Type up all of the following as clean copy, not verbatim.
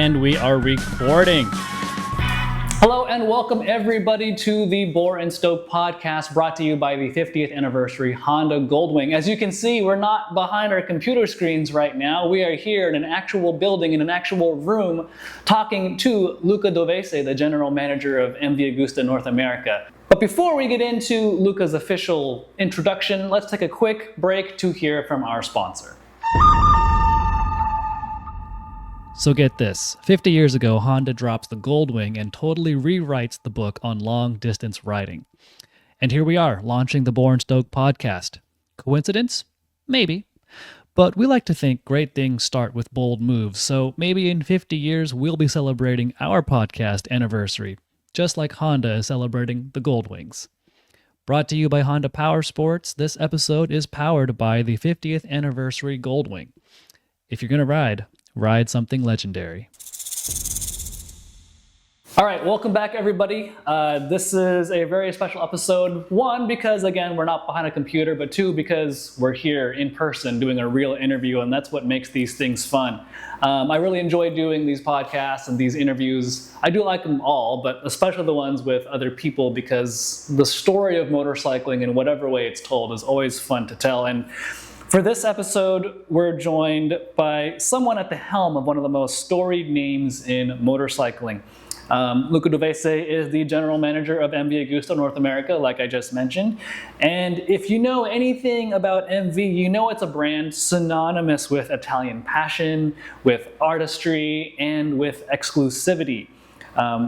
And we are recording. Hello and welcome everybody to the Bore and Stoke podcast, brought to you by the 50th anniversary Honda Goldwing. As you can see, we're not behind our computer screens right now. We are here in an actual building, in an actual room, talking to Luca Dovesi, the general manager of MV Agusta North America. But before we get into Luca's official introduction, let's take a quick break to hear from our sponsor. So get this, 50 years ago, Honda drops the Goldwing and totally rewrites the book on long-distance riding. And here we are, launching the Bore and Stoke podcast. Coincidence? Maybe. But we like to think great things start with bold moves, so maybe in 50 years we'll be celebrating our podcast anniversary, just like Honda is celebrating the Goldwings. Brought to you by Honda Power Sports, this episode is powered by the 50th anniversary Goldwing. If you're going to ride something legendary. All right, welcome back everybody. This is a very special episode. One, because again, we're not behind a computer, but two, because we're here in person doing a real interview, and that's what makes these things fun. I really enjoy doing these podcasts and these interviews. I do like them all, but especially the ones with other people, because the story of motorcycling in whatever way it's told is always fun to tell. And for this episode, we're joined by someone at the helm of one of the most storied names in motorcycling. Luca Dovesi is the general manager of MV Agusta North America, like I just mentioned. And if you know anything about MV, you know it's a brand synonymous with Italian passion, with artistry, and with exclusivity.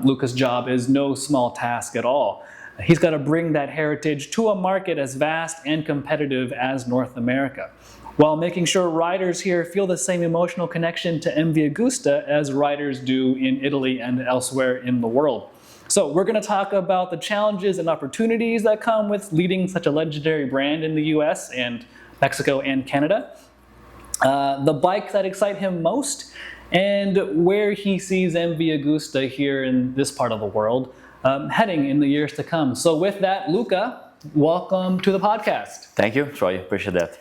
Luca's job is no small task at all. He's got to bring that heritage to a market as vast and competitive as North America, while making sure riders here feel the same emotional connection to MV Agusta as riders do in Italy and elsewhere in the world. So we're going to talk about the challenges and opportunities that come with leading such a legendary brand in the US and Mexico and Canada, the bike that excite him most, and where he sees MV Agusta here in this part of the world heading in the years to come. So with that, Luca, welcome to the podcast. Thank you, Troy. Appreciate that.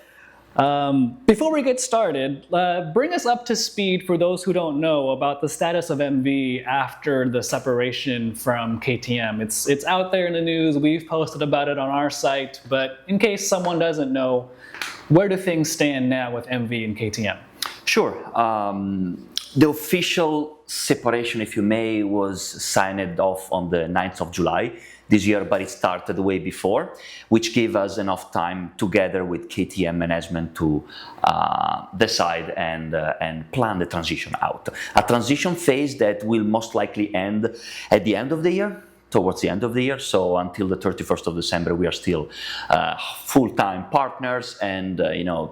Before we get started, bring us up to speed for those who don't know about the status of MV after the separation from KTM. It's out there in the news. We've posted about it on our site, but in case someone doesn't know, where do things stand now with MV and KTM? Sure. The official separation, if you may, was signed off on the 9th of July this year, but it started way before, which gave us enough time together with KTM management to decide and plan the transition out. A transition phase that will most likely end at the end of the year, towards the end of the year. So until the 31st of December, we are still full-time partners and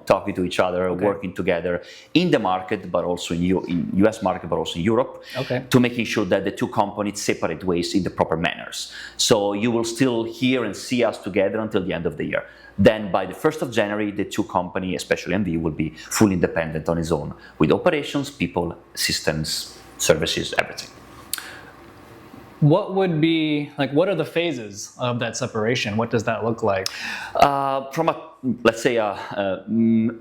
talking to each other, okay, working together in the market, but also in US market, but also in Europe, okay, to making sure that the two companies separate ways in the proper manners. So you will still hear and see us together until the end of the year. Then by the 1st of January, the two companies, especially MV, will be fully independent on its own with operations, people, systems, services, everything. What would be, what are the phases of that separation? What does that look like? From let's say a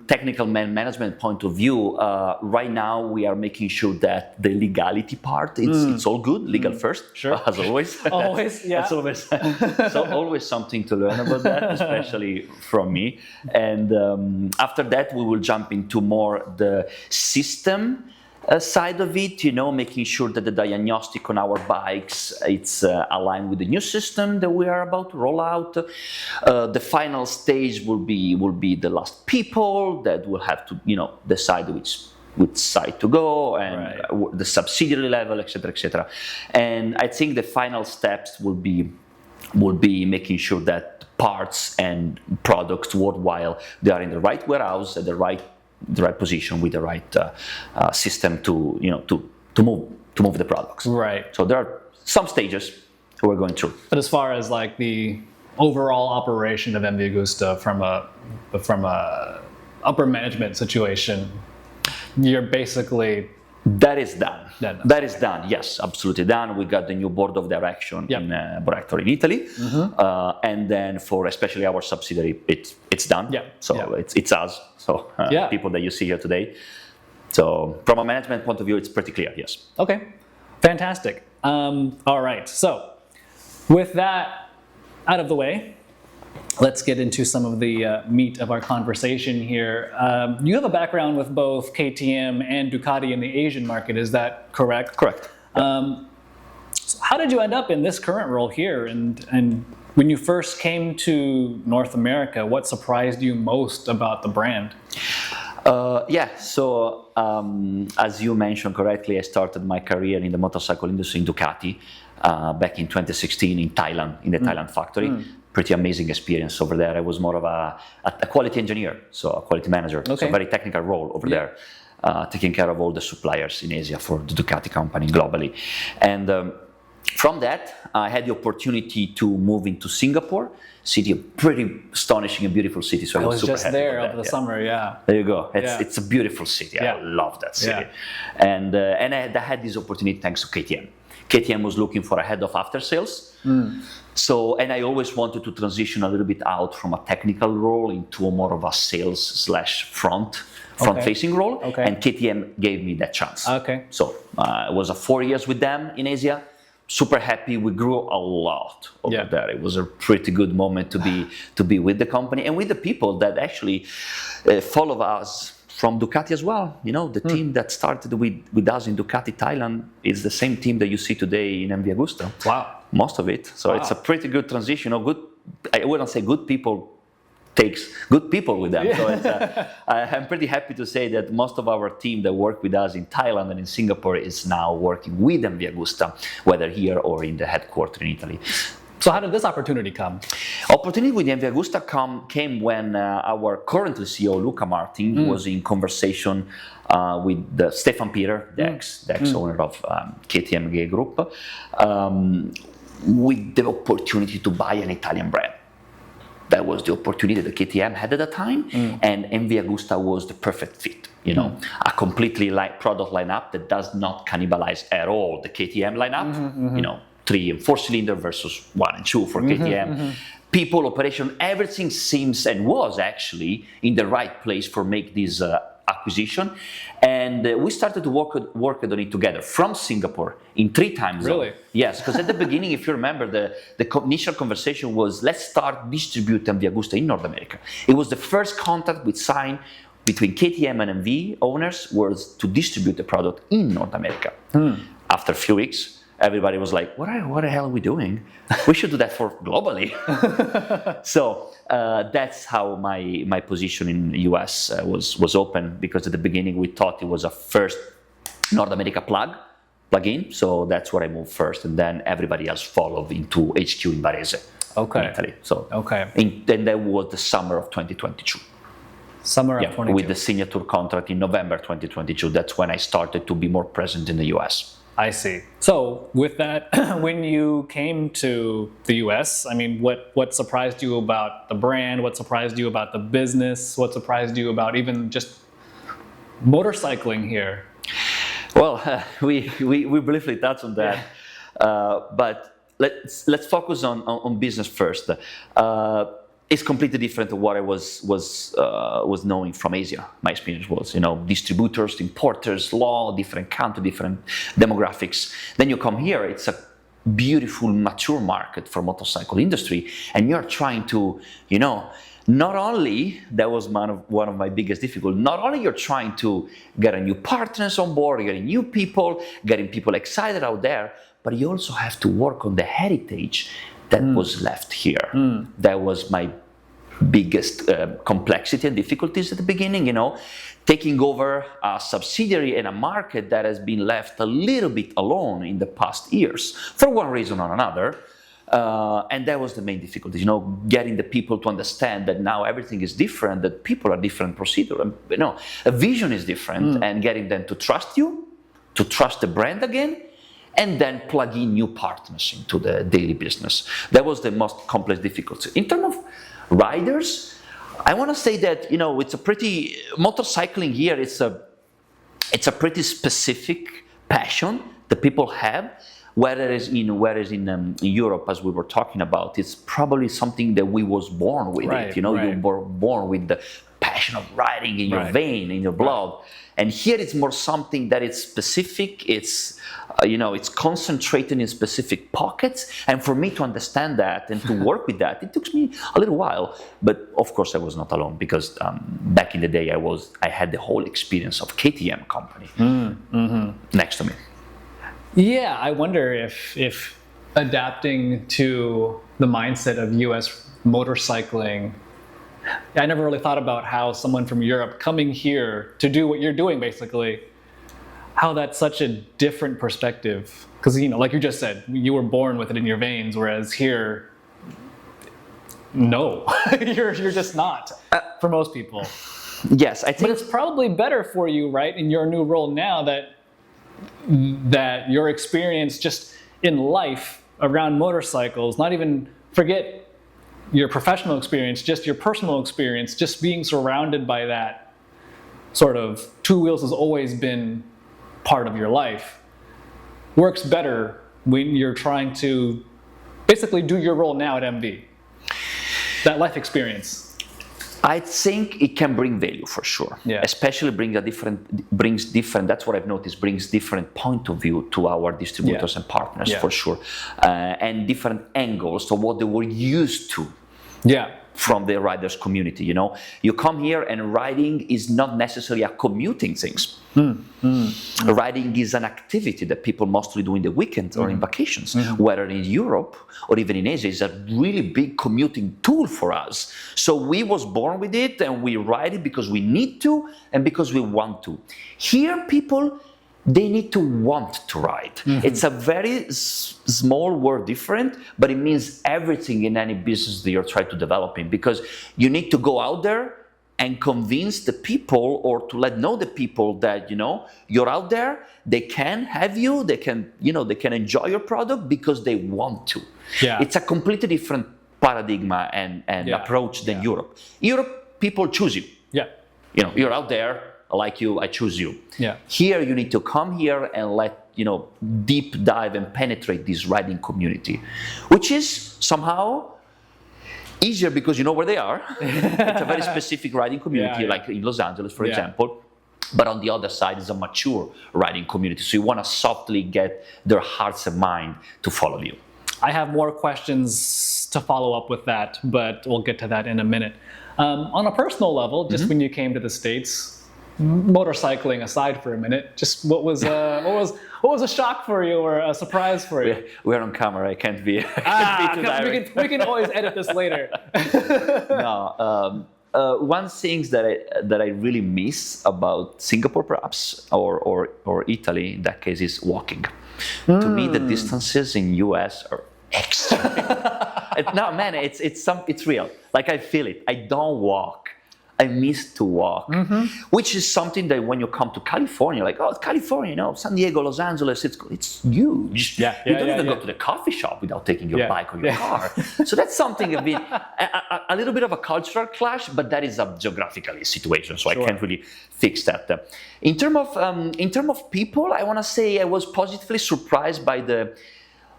technical management point of view, right now we are making sure that the legality part, it's all good, legal first, sure, as always. Always, yeah. That's always, so always something to learn about that, especially from me. And after that, we will jump into more the system side of it, making sure that the diagnostic on our bikes, it's aligned with the new system that we are about to roll out. The final stage will be the last people that will have to, decide which side to go, and right, the subsidiary level, etc., etc. And I think the final steps will be making sure that parts and products worldwide, they are in the right warehouse at the right position with the right system to move the products. Right. So there are some stages we're going through. But as far as the overall operation of MV Agusta from a upper management situation, you're basically That is done. That is done. Yes, absolutely done. We got the new board of direction in Borector in Italy, and then for especially our subsidiary, it's done. So it's us. So people that you see here today. So from a management point of view, it's pretty clear, yes. Okay, fantastic. All right, so with that out of the way, let's get into some of the meat of our conversation here. You have a background with both KTM and Ducati in the Asian market, is that correct? Correct. So how did you end up in this current role here? And when you first came to North America, what surprised you most about the brand? So as you mentioned correctly, I started my career in the motorcycle industry in Ducati back in 2016 in Thailand, in the Thailand factory. Pretty amazing experience over there. I was more of a quality engineer, so a quality manager, so a very technical role over there, taking care of all the suppliers in Asia for the Ducati company globally. And from that, I had the opportunity to move into Singapore, city, a pretty astonishing and beautiful city. So I was super just happy there with over the that, summer, yeah. There you go. It's a beautiful city. I love that city. And I had this opportunity thanks to KTM. KTM was looking for a head of after sales. So, and I always wanted to transition a little bit out from a technical role into a more of a sales / front-facing role. And KTM gave me that chance. So it was 4 years with them in Asia. Super happy. We grew a lot over there. It was a pretty good moment to be with the company and with the people that actually follow us from Ducati as well. You know, the team that started with us in Ducati Thailand is the same team that you see today in MV Agusta. Wow. Most of it. So it's a pretty good transition. I wouldn't say good people takes good people with them. So I'm pretty happy to say that most of our team that work with us in Thailand and in Singapore is now working with MV Agusta, whether here or in the headquarters in Italy. So how did this opportunity come? Opportunity with MV Agusta came when our current CEO, Luca Martin, was in conversation with Stefan Peter, the ex-owner of KTM Group, with the opportunity to buy an Italian brand. That was the opportunity that KTM had at the time, and MV Agusta was the perfect fit. You know, a completely product lineup that does not cannibalize at all the KTM lineup. You know, 3 and 4 cylinder versus 1 and 2 for KTM. People, operation, everything seems and was actually in the right place for make this acquisition. And we started to work on it together from Singapore in 3 time zones. Really? Yes, because at the beginning, if you remember, the initial conversation was, let's start distribute MV Agusta in North America. It was the first contact we signed between KTM and MV owners was to distribute the product in North America. After a few weeks, everybody was like, what the hell are we doing? We should do that for globally. So that's how my position in the US was open, because at the beginning we thought it was a first North America plug-in. So that's where I moved first, and then everybody else followed into HQ in Varese, in Italy. So and that was the summer of 2022. Summer of 2022. With the signature contract in November 2022. That's when I started to be more present in the US. I see. So with that, when you came to the US, I mean, what surprised you about the brand? What surprised you about the business? What surprised you about even just motorcycling here? Well, we briefly touched on that, but let's focus on business first. It's completely different to what I was knowing from Asia. My experience was, you know, distributors, importers, law, different country, different demographics. Then you come here, it's a beautiful, mature market for motorcycle industry, and you're trying to, you know, not only, that was one of my biggest difficulties, not only you're trying to get a new partners on board, getting new people, getting people excited out there, but you also have to work on the heritage that was left here. That was my biggest complexity and difficulties at the beginning, you know, taking over a subsidiary in a market that has been left a little bit alone in the past years for one reason or another. And that was the main difficulty, you know, getting the people to understand that now everything is different, that people are different procedure, and, you know, a vision is different, and getting them to trust you, to trust the brand again, and then plug in new partners into the daily business. That was the most complex difficulty. In terms of riders, I want to say that, you know, it's a pretty, motorcycling here, it's a pretty specific passion that people have, whereas in Europe, as we were talking about, it's probably something that we was born with, it, you know, you were born with the passion passion of riding in your Right. vein, in your blood. And here it's more something that is specific. It's it's concentrated in specific pockets. And for me to understand that and to work with that, it took me a little while. But of course, I was not alone, because back in the day, I had the whole experience of KTM company next to me. Yeah, I wonder if adapting to the mindset of US motorcycling, I never really thought about how someone from Europe coming here to do what you're doing, basically, how that's such a different perspective. Because, like you just said, you were born with it in your veins, whereas here, no, you're just not, for most people. Yes, I But think it's probably better for you, right, in your new role now, that your experience just in life around motorcycles, not even forget your professional experience, just your personal experience, just being surrounded by that sort of two wheels has always been part of your life, works better when you're trying to basically do your role now at MV. That life experience. I think it can bring value for sure. Yeah. Especially brings different. That's what I've noticed. Brings different point of view to our distributors and partners for sure, and different angles to what they were used to. Yeah. From the riders community, you come here and riding is not necessarily a commuting thing. Riding is an activity that people mostly do in the weekends or in vacations. Whether in Europe or even in Asia, is a really big commuting tool for us. So we was born with it, and we ride it because we need to and because we want to. Here, people, they need to want to ride. It's a very small word different, but it means everything in any business that you're trying to develop in, because you need to go out there and convince the people, or to let know the people that, you're out there, they can have you, they can enjoy your product because they want to. Yeah. It's a completely different paradigm and approach than Europe. Europe, people choose you. Yeah. You're out there, I like you, I choose you. Yeah. Here, you need to come here and let, deep dive and penetrate this riding community, which is somehow easier because you know where they are. It's a very specific riding community, like in Los Angeles, for example. But on the other side is a mature riding community. So you want to softly get their hearts and mind to follow you. I have more questions to follow up with that, but we'll get to that in a minute. On a personal level, just when you came to the States, motorcycling aside for a minute, just what was a shock for you or a surprise for you? We're on camera. I can't be too direct. We can always edit this later. No. One thing that I really miss about Singapore, perhaps, or Italy in that case, is walking. To me, the distances in US are extreme. No, man, it's real. Like, I feel it. I don't walk. I miss to walk, which is something that when you come to California, like, oh, California, San Diego, Los Angeles, it's huge. You don't even go to the coffee shop without taking your bike or your car. So that's something a little bit of a cultural clash, but that is a geographical situation, so I can't really fix that. In terms of people, I want to say I was positively surprised by the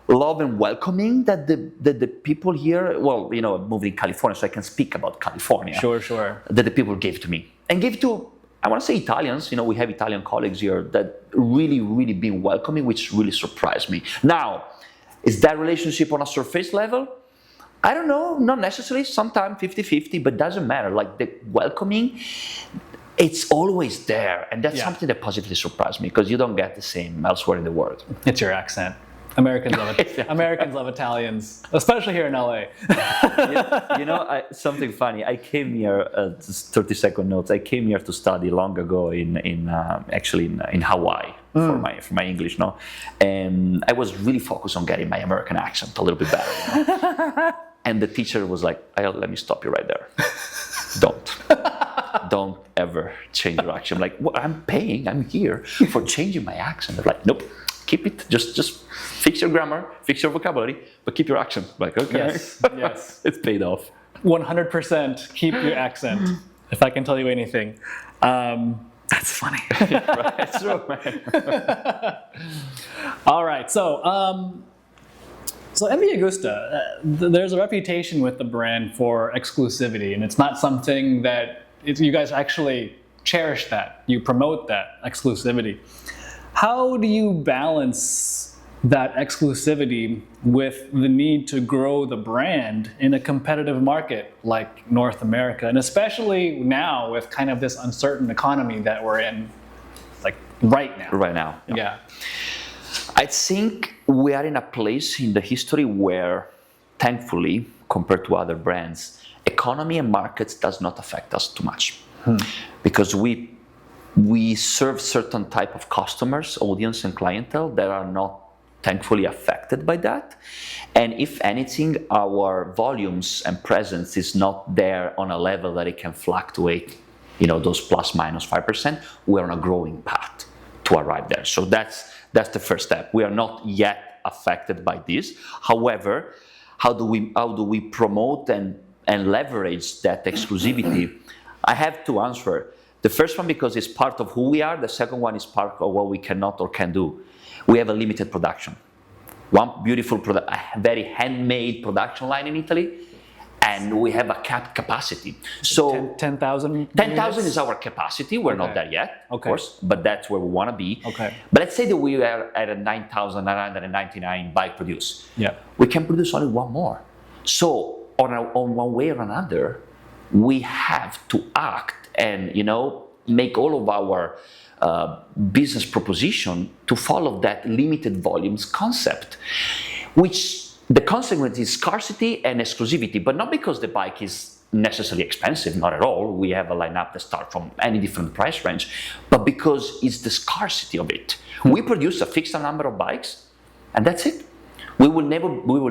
love and welcoming that the people here, moving in California, so I can speak about California. Sure. That the people gave to me. And gave to, I want to say, Italians. We have Italian colleagues here that really, really been welcoming, which really surprised me. Now, is that relationship on a surface level? I don't know, not necessarily, sometimes 50-50, but doesn't matter. Like, the welcoming, it's always there. And that's something that positively surprised me, because you don't get the same elsewhere in the world. It's your accent. Americans love Italians, especially here in LA. Something funny. I came here. Just 30-second notes. I came here to study long ago in Hawaii for my English. And I was really focused on getting my American accent a little bit better. And the teacher was like, "Let me stop you right there. Don't ever change your accent." I'm like, well, I'm here for changing my accent. They're like, "Nope. Keep it, just fix your grammar, fix your vocabulary, but keep your accent." I'm like, okay. Yes. It's paid off. 100% keep your accent, if I can tell you anything. That's funny. Right, it's true, man. All right, so MV Agusta, there's a reputation with the brand for exclusivity, and it's not something that You guys actually cherish that. You promote that exclusivity. How do you balance that exclusivity with the need to grow the brand in a competitive market like North America, and especially now with kind of this uncertain economy that we're in, like right now? Right now. Yeah. I think we are in a place in the history where, thankfully, compared to other brands, economy and markets does not affect us too much. Because we serve certain type of customers, audience and clientele that are not thankfully affected by that. And if anything, our volumes and presence is not there on a level that it can fluctuate, those plus minus 5%. We're on a growing path to arrive there. So that's the first step. We are not yet affected by this. However, how do we promote and leverage that exclusivity? I have to answer. The first one, because it's part of who we are. The second one is part of what we cannot or can do. We have a limited production. One beautiful product, a very handmade production line in Italy, and we have a capped capacity. So 10,000? 10,000 is our capacity. We're not there yet, of course, but that's where we want to be. Okay. But let's say that we are at a 9,999 bike produced. Yeah. We can produce only one more. So on one way or another, we have to act and make all of our business proposition to follow that limited volumes concept, which the consequence is scarcity and exclusivity, but not because the bike is necessarily expensive, not at all. We have a lineup that starts from any different price range, but because it's the scarcity of it. We produce a fixed number of bikes, and that's it. We will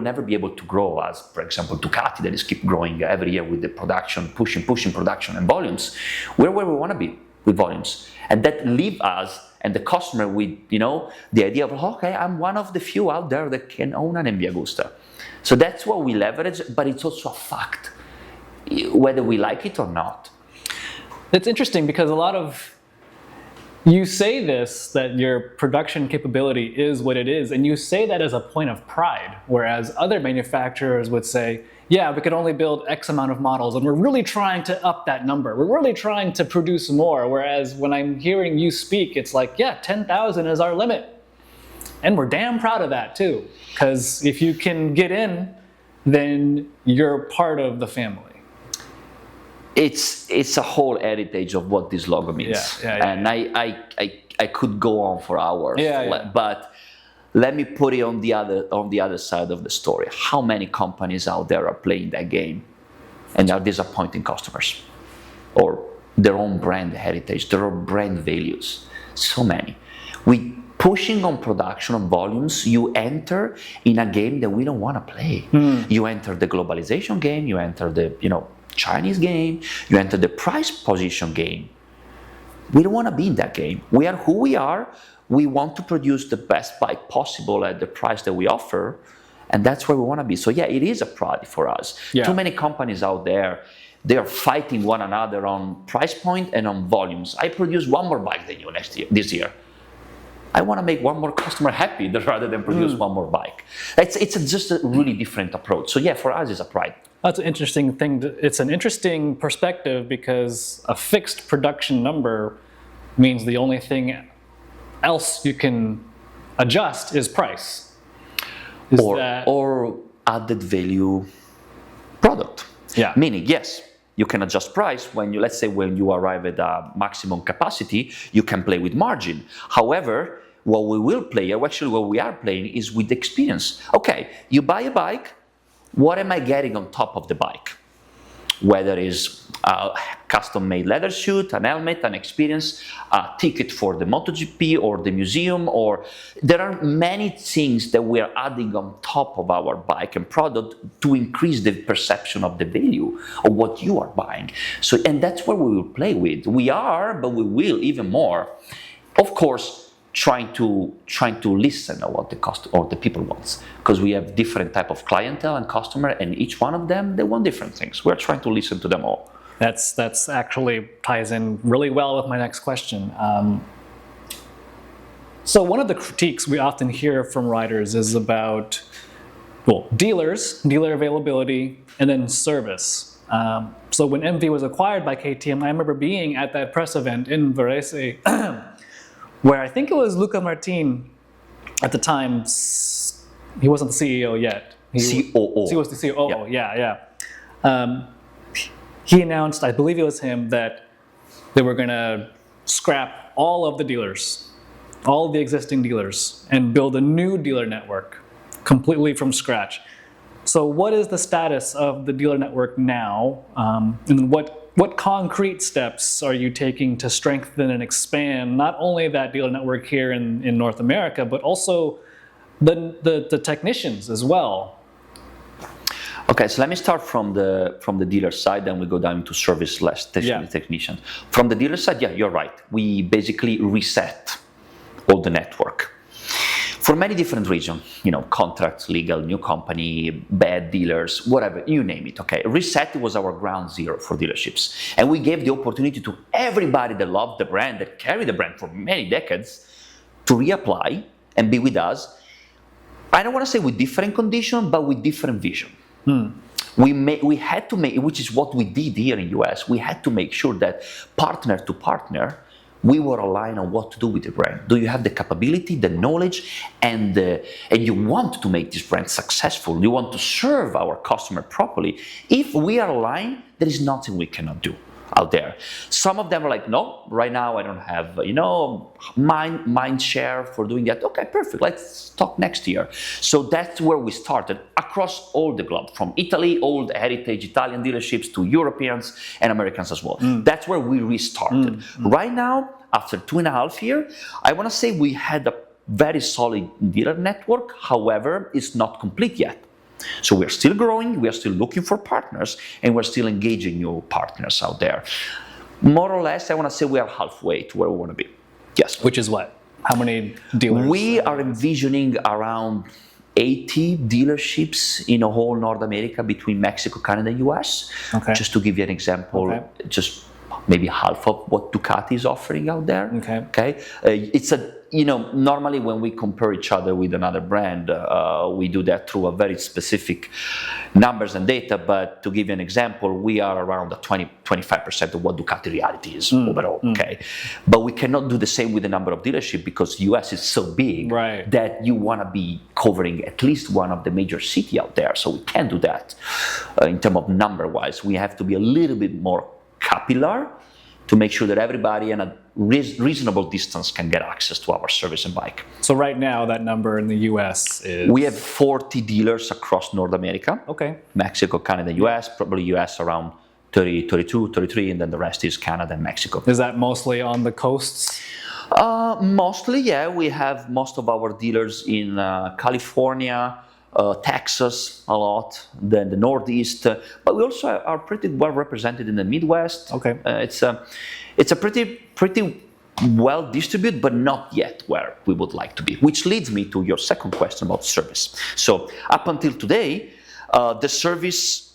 never be able to grow as, for example, Ducati that is keep growing every year with the production, pushing production and volumes. We're where we want to be with volumes, and that leave us and the customer with the idea of, okay, I'm one of the few out there that can own an MV Agusta. So that's what we leverage, but it's also a fact, whether we like it or not. It's interesting because you say this, that your production capability is what it is, and you say that as a point of pride, whereas other manufacturers would say, yeah, we could only build X amount of models, and we're really trying to up that number. We're really trying to produce more, whereas when I'm hearing you speak, it's like, yeah, 10,000 is our limit. And we're damn proud of that too, because if you can get in, then you're part of the family. It's a whole heritage of what this logo means. And I could go on for hours. But let me put it on the other side of the story. How many companies out there are playing that game and are disappointing customers, or their own brand heritage, their own brand values? So many. We pushing on production, on volumes. You enter in a game that we don't want to play. You enter the globalization game. You enter the Chinese game. You enter the price position game. We don't want to be in that game. We are who we are. We want to produce the best bike possible at the price that we offer, and that's where we want to be. So yeah, it is a priority for us. Too many companies out there, they are fighting one another on price point and on volumes. I produce one more bike than you this year. I want to make one more customer happy rather than produce one more bike. It's just a really different approach. So yeah, for us, it's a pride. That's an interesting thing. It's an interesting perspective because a fixed production number means the only thing else you can adjust is price. Or added value product. Yeah. Meaning, yes, you can adjust price when you arrive at a maximum capacity, you can play with margin. However, what we are playing is with experience. Okay, you buy a bike, what am I getting on top of the bike? Whether it's a custom-made leather suit, an helmet, an experience, a ticket for the MotoGP or the museum, or there are many things that we are adding on top of our bike and product to increase the perception of the value of what you are buying. So, and that's where we will play with. We are, but we will even more. Of course, trying to listen to what the people wants, because we have different type of clientele and customer, and each one of them, they want different things. We're trying to listen to them all. That's actually ties in really well with my next question. So one of the critiques we often hear from riders is about dealer availability, and then service. So when MV was acquired by KTM, I remember being at that press event in Varese, where I think it was Luca Martin at the time. He wasn't the CEO yet. COO. He was the COO. Yeah. He announced, I believe it was him, that they were going to scrap all of the dealers, all the existing dealers, and build a new dealer network completely from scratch. So what is the status of the dealer network now? And what concrete steps are you taking to strengthen and expand not only that dealer network here in North America, but also the technicians as well? Okay, so let me start from the dealer side, then we go down to service less technicians. From the dealer side, yeah, you're right. We basically reset all the network for many different reasons. Contracts, legal, new company, bad dealers, whatever, you name it. Okay, reset was our ground zero for dealerships, and we gave the opportunity to everybody that loved the brand, that carried the brand for many decades, to reapply and be with us. I don't want to say with different conditions, but with different vision. We had to make, which is what we did here in US, we had to make sure that partner to partner, we were aligned on what to do with the brand. Do you have the capability, the knowledge, and you want to make this brand successful? You want to serve our customer properly? If we are aligned, there is nothing we cannot do out there. Some of them are like, no, right now I don't have, mind share for doing that. Okay, perfect. Let's talk next year. So that's where we started across all the globe, from Italy, old heritage Italian dealerships, to Europeans and Americans as well. That's where we restarted. Right now, after 2.5 years, I want to say we had a very solid dealer network. However, it's not complete yet. So we're still growing, we're still looking for partners, and we're still engaging new partners out there. More or less, I want to say we are halfway to where we want to be. Yes. Which is what? How many dealers? We are envisioning around 80 dealerships in a whole North America between Mexico, Canada, and US. Okay. Just to give you an example, just maybe half of what Ducati is offering out there. Okay. It's normally when we compare each other with another brand, we do that through a very specific numbers and data. But to give you an example, we are around the 25% of what Ducati reality is overall. Okay. But we cannot do the same with the number of dealerships, because US is so big that you want to be covering at least one of the major cities out there. So we can't do that in terms of number wise. We have to be a little bit more capillary to make sure that everybody in a reasonable distance can get access to our service and bike. So right now, that number in the US is? We have 40 dealers across North America. Okay. Mexico, Canada, US, probably US around 30, 32, 33, and then the rest is Canada and Mexico. Is that mostly on the coasts? Mostly, yeah. We have most of our dealers in California, Texas a lot, then the Northeast, but we also are pretty well represented in the Midwest. Okay. It's a pretty well distributed, but not yet where we would like to be, which leads me to your second question about service. So up until today, the service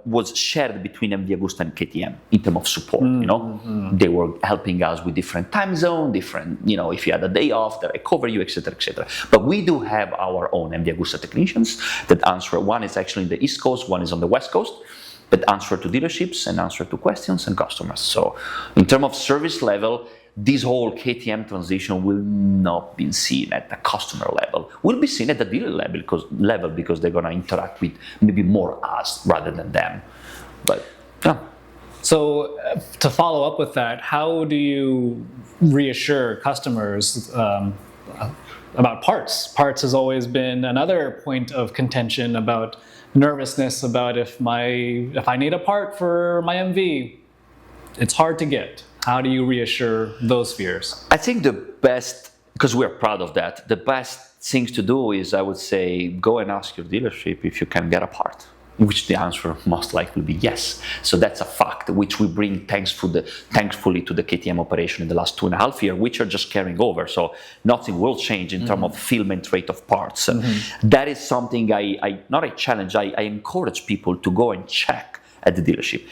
was shared between MV Agusta and KTM in terms of support. They were helping us with different time zone, different, if you had a day off, that I cover you, etc., etc. But we do have our own MV Agusta technicians that answer. One is actually in the East Coast, one is on the West Coast, that answer to dealerships and answer to questions and customers. So in terms of service level, this whole KTM transition will not be seen at the customer level. Will be seen at the dealer level because they're going to interact with maybe more us rather than them. But yeah. So to follow up with that, how do you reassure customers about parts? Parts has always been another point of contention, about nervousness about if I need a part for my MV, it's hard to get. How do you reassure those fears? I think the best, because we're proud of that, the best things to do is, I would say, go and ask your dealership if you can get a part, which the answer most likely will be yes. So that's a fact, which we bring thankfully to the KTM operation in the last 2.5 years, which are just carrying over. So nothing will change in terms of fulfillment rate of parts. That is something not a challenge, I encourage people to go and check at the dealership.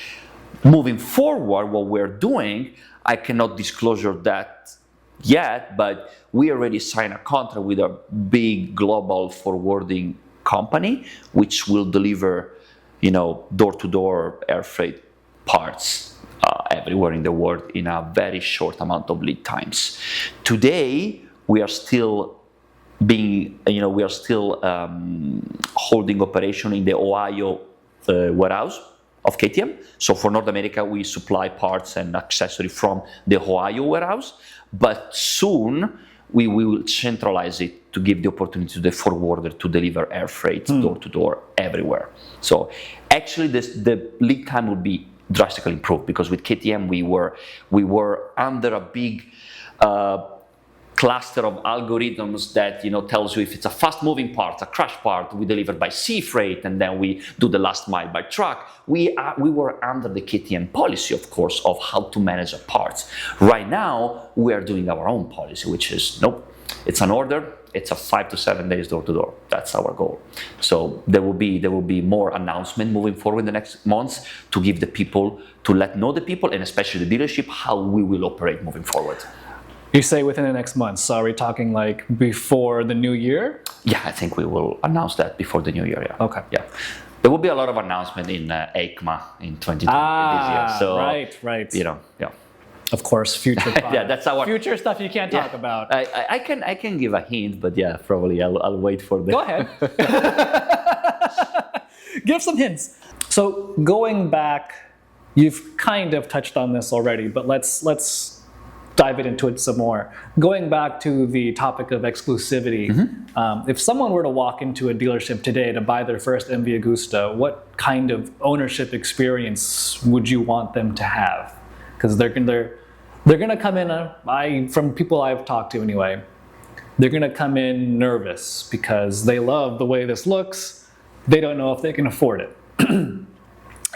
Moving forward, what we're doing, I cannot disclose that yet, but we already signed a contract with a big global forwarding company, which will deliver, door-to-door air freight parts everywhere in the world in a very short amount of lead times. Today, we are still holding operation in the Ohio warehouse of KTM. So for North America, we supply parts and accessories from the Ohio warehouse, but soon we will centralize it to give the opportunity to the forwarder to deliver air freight door to door everywhere. So actually the lead time will be drastically improved, because with KTM we were under a big cluster of algorithms that tells you if it's a fast moving part, a crash part, we deliver by sea freight, and then we do the last mile by truck. We were under the KTM policy, of course, of how to manage the parts. Right now we are doing our own policy, which is nope, it's an order, it's a 5 to 7 days door to door. That's our goal. So there will be more announcement moving forward in the next months to give the people, to let know the people, and especially the dealership, how we will operate moving forward. You say within the next month, so are we talking like before the new year? Yeah, I think we will announce that before the new year, yeah. Okay. Yeah. There will be a lot of announcement in EICMA in 2020 this year. So, right. yeah. Of course, future Yeah, that's our future stuff you can't talk about. I can give a hint, but yeah, probably I'll wait for the... Go ahead. Give some hints. So going back, you've kind of touched on this already, but let's dive into it some more. Going back to the topic of exclusivity, if someone were to walk into a dealership today to buy their first MV Agusta, what kind of ownership experience would you want them to have? Because they're gonna come in, from people I've talked to anyway, they're gonna come in nervous because they love the way this looks, they don't know if they can afford it.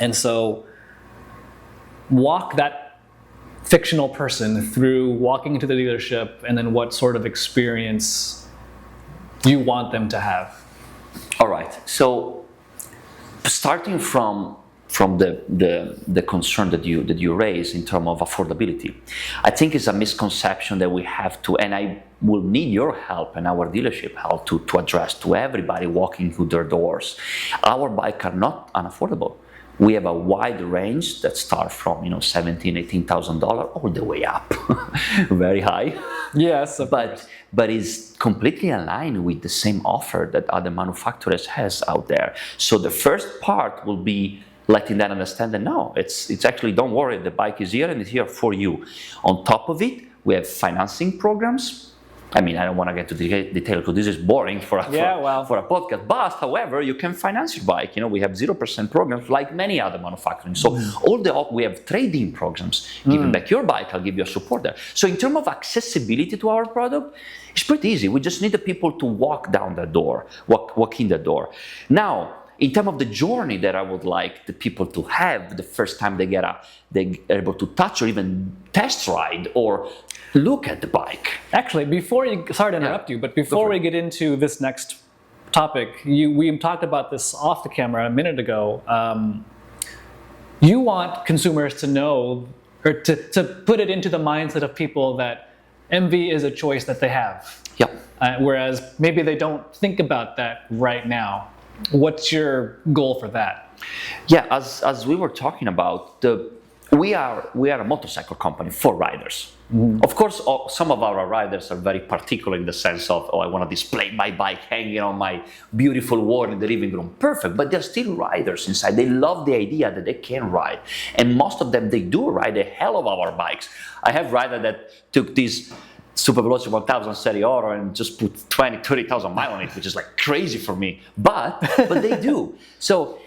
And so walk that fictional person through walking into the dealership, and then what sort of experience you want them to have. All right. So starting from the concern that you raise in terms of affordability, I think it's a misconception that we have to, and I will need your help and our dealership help to address to everybody walking through their doors. Our bikes are not unaffordable. We have a wide range that starts from $17,000, $18,000 all the way up, very high. Yes, but is completely aligned with the same offer that other manufacturers has out there. So the first part will be letting them understand that no, it's actually, don't worry, the bike is here and it's here for you. On top of it, we have financing programs. I mean, I don't want to get to detail because this is boring for a podcast. But however, you can finance your bike. We have 0% programs like many other manufacturing. So we have trade-in programs. Giving back your bike, I'll give you a support there. So in terms of accessibility to our product, it's pretty easy. We just need the people to walk down the door, walk in the door. Now, in terms of the journey that I would like the people to have the first time they're able to touch or even test ride or look at the bike. Actually, sorry to interrupt you, but before we get into this next topic, we talked about this off the camera a minute ago. You want consumers to know, or to put it into the mindset of people that MV is a choice that they have. Yep. Whereas maybe they don't think about that right now. What's your goal for that? Yeah, as we were talking about, we are a motorcycle company for riders. Of course, some of our riders are very particular in the sense of, I want to display my bike hanging on my beautiful wall in the living room. Perfect, but they're still riders inside. They love the idea that they can ride. And most of them, they do ride the hell of our bikes. I have riders that took this Super Veloce 1000 Serie Oro and just put 20, 30,000 miles on it, which is like crazy for me. But they do. So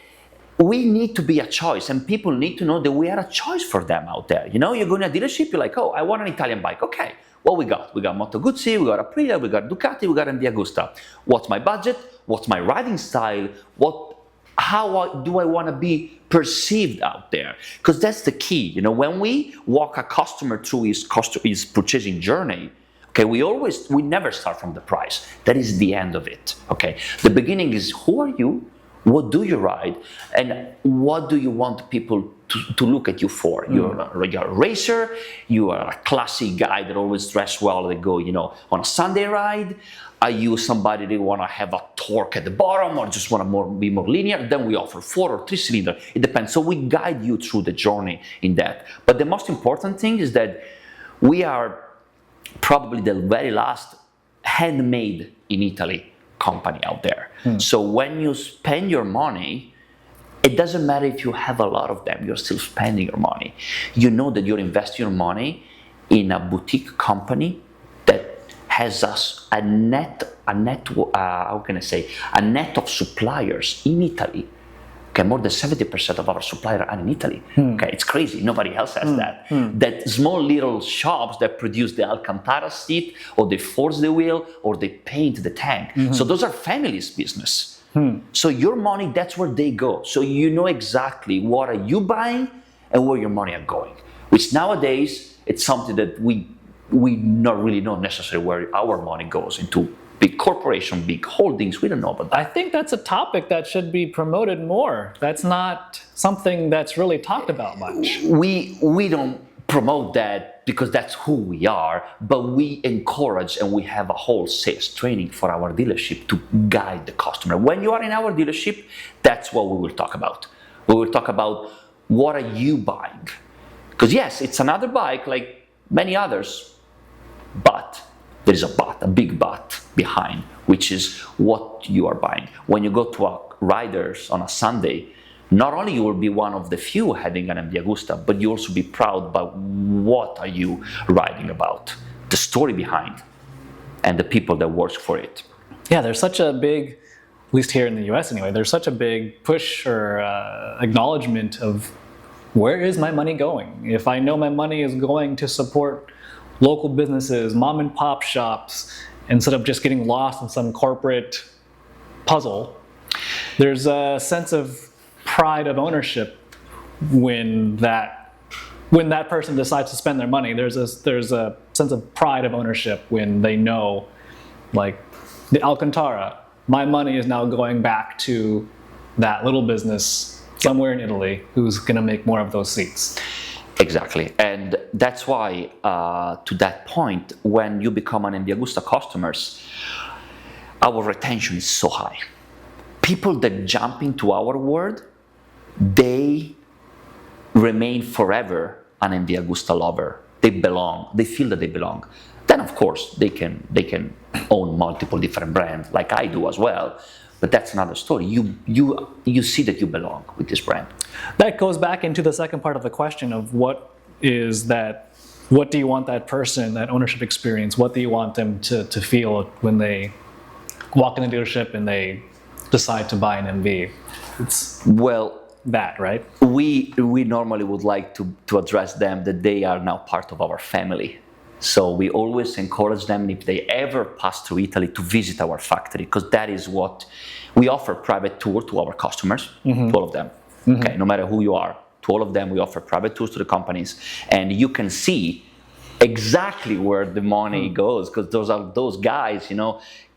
we need to be a choice, and people need to know that we are a choice for them out there. You go in a dealership, you're like, oh, I want an Italian bike. Okay, what we got? We got Moto Guzzi, we got Aprilia, we got Ducati, we got MV Agusta. What's my budget? What's my riding style? How do I want to be perceived out there? Because that's the key. When we walk a customer through his purchasing journey, okay, we never start from the price. That is the end of it. Okay, the beginning is who are you? what do you ride, and what do you want people to look at you for. You're a racer, you are a classy guy that always dress well, they go, on a Sunday ride. Are you somebody that want to have a torque at the bottom or just want to be more linear? Then we offer 4 or 3 cylinder. It depends. So we guide you through the journey in that. But the most important thing is that we are probably the very last handmade in Italy company out there. So when you spend your money, it doesn't matter if you have a lot of them, you're still spending your money. You know that you're investing your money in a boutique company that has a net of suppliers in Italy. Okay, more than 70% of our suppliers are in Italy. Okay, it's crazy. Nobody else has that. That small little shops that produce the Alcantara seat, or they forge the wheel, or they paint the tank. So those are families' business. So your money, that's where they go. So you know exactly what are you buying and where your money are going. Which nowadays, it's something that we not really know necessarily where our money goes into. Big corporation, big holdings, we don't know about that. I think that's a topic that should be promoted more. That's not something that's really talked about much. We don't promote that because that's who we are, but we encourage and we have a whole sales training for our dealership to guide the customer. When you are in our dealership, that's what we will talk about. We will talk about what are you buying? Because yes, it's another bike like many others, but there is a big but behind, which is what you are buying. When you go to a riders on a Sunday, not only you will be one of the few having an MV Agusta, but you also be proud about what are you riding about, the story behind, and the people that work for it. Yeah, there's such a big, at least here in the US anyway, there's such a big push or acknowledgement of where is my money going? If I know my money is going to support local businesses, mom and pop shops, instead of just getting lost in some corporate puzzle, there's a sense of pride of ownership when that person decides to spend their money. There's a sense of pride of ownership when they know, like the Alcantara, my money is now going back to that little business somewhere in Italy who's going to make more of those seats. Exactly, and that's why, to that point, when you become an MV Agusta customers, our retention is so high. People that jump into our world, they remain forever an MV Agusta lover. They belong. They feel that they belong. Then, of course, they can own multiple different brands, like I do as well. But that's another story. You see that you belong with this brand. That goes back into the second part of the question of what do you want that person, that ownership experience, what do you want them to feel when they walk in the dealership and they decide to buy an MV? It's that, right? We normally would like to address them that they are now part of our family. So we always encourage them, if they ever pass through Italy, to visit our factory, because that is what we offer. Private tour to our customers, to all of them. Okay, no matter who you are, to all of them we offer private tours to the companies, and you can see exactly where the money goes, because those are those guys,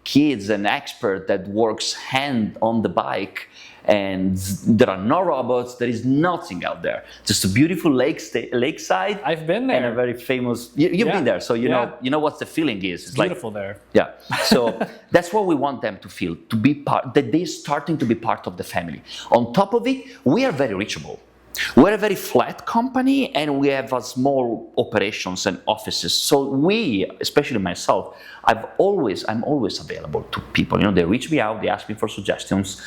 kids and expert that works hand on the bike, and there are no robots, there is nothing out there, just a beautiful lakeside. I've been there. And a very famous, you've been there, so you know what the feeling is. It's beautiful like, there. Yeah, so that's what we want them to feel, to be part, that they're starting to be part of the family. On top of it, we are very reachable. We're a very flat company, and we have a small operations and offices. So we, especially myself, I'm always available to people. They reach me out, they ask me for suggestions,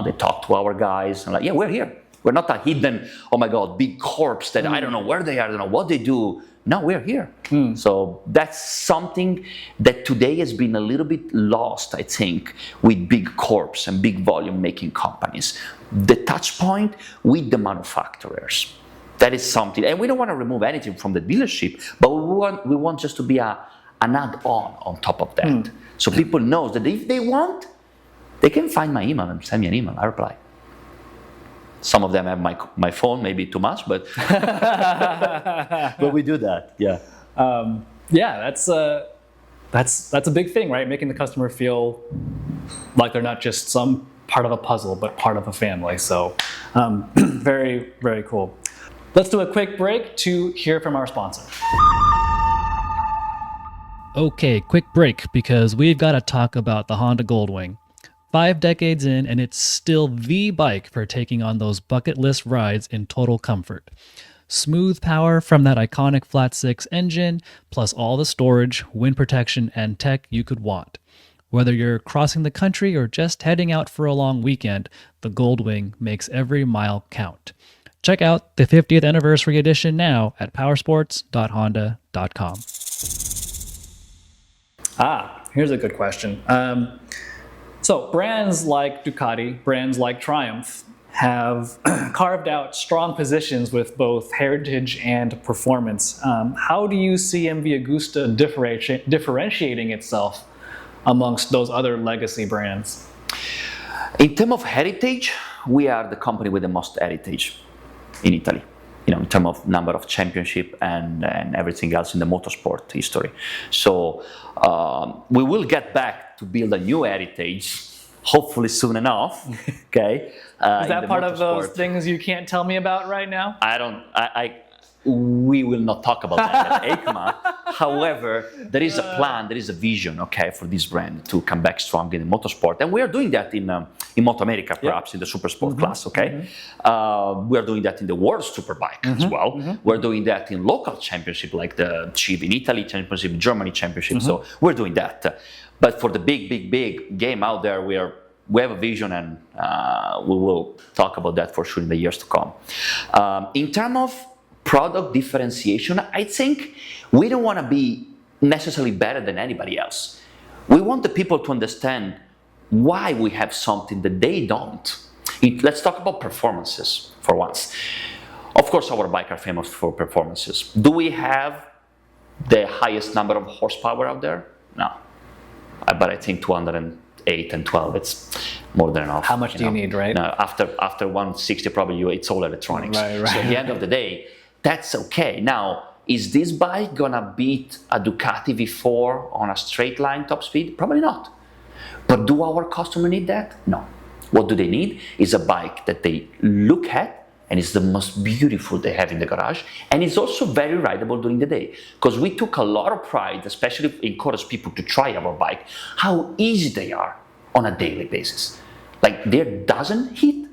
they talk to our guys, and like, yeah, we're here. We're not a hidden, oh my God, big corps that I don't know where they are, I don't know what they do. No, we're here. So that's something that today has been a little bit lost, I think, with big corps and big volume making companies. The touch point with the manufacturers. That is something, and we don't want to remove anything from the dealership, but we want just to be an add-on top of that. So people know that if they want, they can find my email and send me an email, I reply. Some of them have my phone, maybe too much, but but we do that. Yeah. That's a big thing, right? Making the customer feel like they're not just some part of a puzzle, but part of a family. So very, very cool. Let's do a quick break to hear from our sponsor. Okay, quick break because we've got to talk about the Honda Goldwing. 5 decades in, and it's still the bike for taking on those bucket list rides in total comfort. Smooth power from that iconic flat 6 engine, plus all the storage, wind protection, and tech you could want. Whether you're crossing the country or just heading out for a long weekend, the Goldwing makes every mile count. Check out the 50th anniversary edition now at powersports.honda.com. Here's a good question. So brands like Ducati, brands like Triumph have carved out strong positions with both heritage and performance. How do you see MV Agusta differentiating itself amongst those other legacy brands? In terms of heritage, we are the company with the most heritage in Italy. In terms of number of championship and everything else in the motorsport history. So we will get back to build a new heritage, hopefully soon enough. Okay. Is that part of those things you can't tell me about right now? We will not talk about that at EICMA. However, there is a plan, there is a vision, okay, for this brand to come back strong in the motorsport, and we are doing that in Moto America, perhaps in the super sport class, okay. We are doing that in the World Superbike as well. We're doing that in local championship like the CIV in Italy championship, Germany championship. So we're doing that. But for the big game out there, we have a vision, and we will talk about that for sure in the years to come. In terms of product differentiation, I think we don't want to be necessarily better than anybody else. We want the people to understand why we have something that they don't. Let's talk about performances for once. Of course, our bikes are famous for performances. Do we have the highest number of horsepower out there? No. But I think 208 and 12, it's more than enough. How much do you need, right? No, after 160, probably it's all electronics. Right. So at the end of the day, that's okay. Now, is this bike gonna beat a Ducati V4 on a straight line top speed? Probably not. But do our customers need that? No. What do they need is a bike that they look at and it's the most beautiful they have in the garage, and it's also very rideable during the day. Because we took a lot of pride, especially encourage people to try our bike, how easy they are on a daily basis. Like there doesn't heat,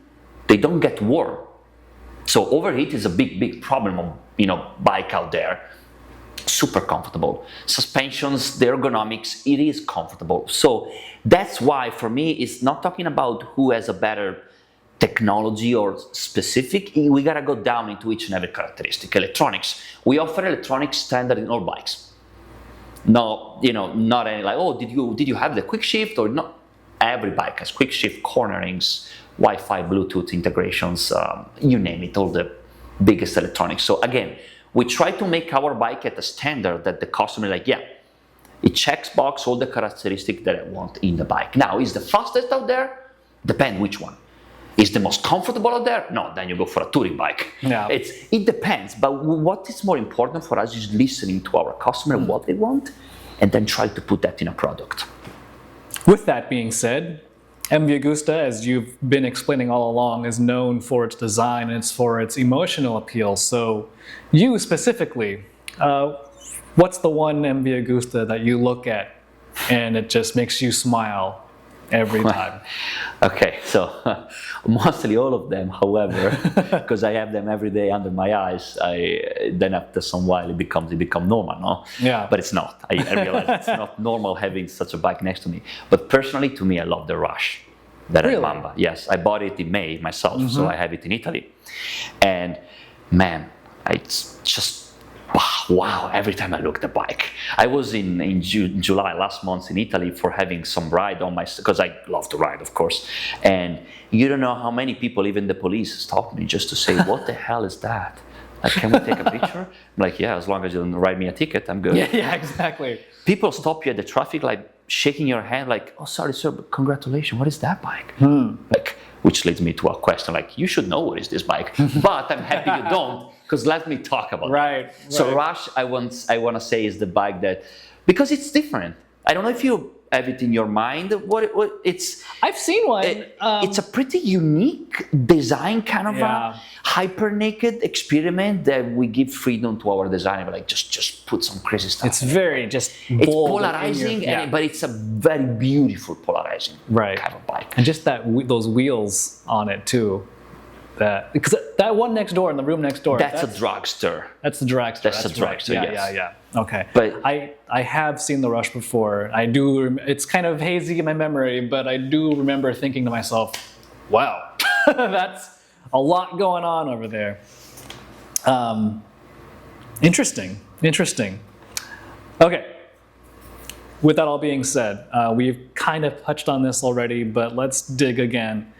they don't get warm. So overheat is a big problem of bike out there. Super comfortable. Suspensions, the ergonomics, it is comfortable. So that's why for me it's not talking about who has a better technology or specific. We gotta go down into each and every characteristic. Electronics, we offer electronics standard in all bikes. No, not any like, oh, did you have the quick shift or not? Every bike has quick shift, cornerings, Wi-Fi, Bluetooth integrations, you name it, all the biggest electronics. So again, we try to make our bike at a standard that the customer it checks box all the characteristics that I want in the bike. Now, is the fastest out there? Depend which one. Is the most comfortable out there? No, then you go for a touring bike. Yeah. It depends, but what is more important for us is listening to our customer, what they want, and then try to put that in a product. With that being said, MV Agusta, as you've been explaining all along, is known for its design and for its emotional appeal. So you specifically, what's the one MV Agusta that you look at and it just makes you smile every time? Okay, so mostly all of them, however, because I have them every day under my eyes, then after some while it becomes normal, no? Yeah. But it's not. I realize it's not normal having such a bike next to me. But personally, to me, I love the Rush. Really? Mamba. Yes, I bought it in May myself, so I have it in Italy. And man, it's just wow, every time I look at the bike. I was in July last month in Italy for having some ride on because I love to ride, of course. And you don't know how many people, even the police, stopped me just to say, what the hell is that? Like, can we take a picture? I'm like, yeah, as long as you don't write me a ticket, I'm good. Yeah, exactly. People stop you at the traffic, like shaking your hand, like, oh, sorry, sir, but congratulations, what is that bike? Like, which leads me to a question, like, you should know what is this bike, but I'm happy you don't, because let me talk about it. Right. So Rush, I want to say, is the bike that, because it's different. I don't know if you have it in your mind. What it's I've seen one. it's a pretty unique design, kind of Yeah. a hyper naked experiment that we give freedom to our designer, like just put some crazy stuff. It's very just It's bold polarizing, yeah. but it's a very beautiful polarizing Right. kind of bike. And just that those wheels on it too. Because that one next door in the room next door. That's a dragster. That's the dragster. That's the right. dragster, Yeah, yes. yeah. Okay. But- I have seen the Rush before. I do. It's kind of hazy in my memory, but I do remember thinking to myself, "Wow, that's a lot going on over there." Interesting. Okay. With that all being said, we've kind of touched on this already, but let's dig again.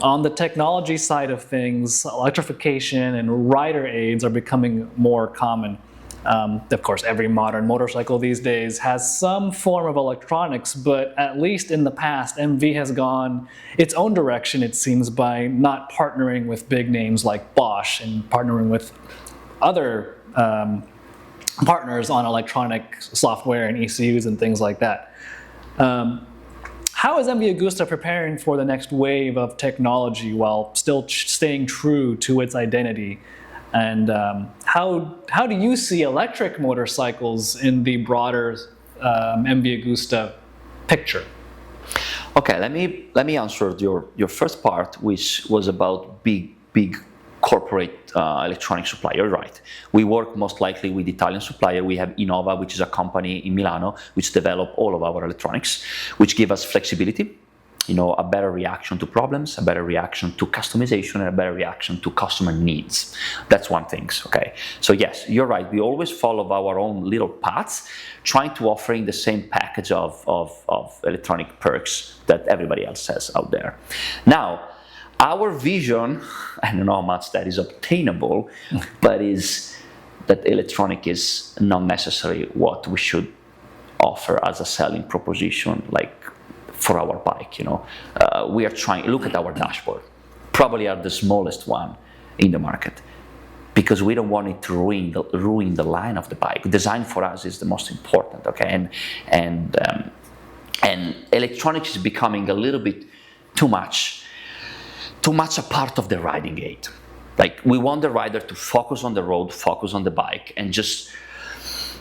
On the technology side of things, electrification and rider aids are becoming more common. Of course, every modern motorcycle these days has some form of electronics, but at least in the past, MV has gone its own direction, it seems, by not partnering with big names like Bosch and partnering with other partners on electronic software and ECUs and things like that. How is MV Agusta preparing for the next wave of technology while still staying true to its identity? And how do you see electric motorcycles in the broader MV Agusta picture? Okay, let me answer your first part, which was about big corporate electronic supplier. Right, we work most likely with Italian supplier. We have Innova, which is a company in Milano, which develop all of our electronics, which give us flexibility, a better reaction to problems, a better reaction to customization, and a better reaction to customer needs. That's one thing. Okay, so yes, you're right. We always follow our own little paths, trying to offering the same package of electronic perks that everybody else has out there. Now, our vision, I don't know how much that is obtainable, but is that electronic is not necessarily what we should offer as a selling proposition, like for our bike. We are trying. Look at our dashboard. Probably are the smallest one in the market, because we don't want it to ruin the line of the bike. Design for us is the most important. Okay, and electronics is becoming a little bit too much a part of the riding aid. Like, we want the rider to focus on the road, focus on the bike, and just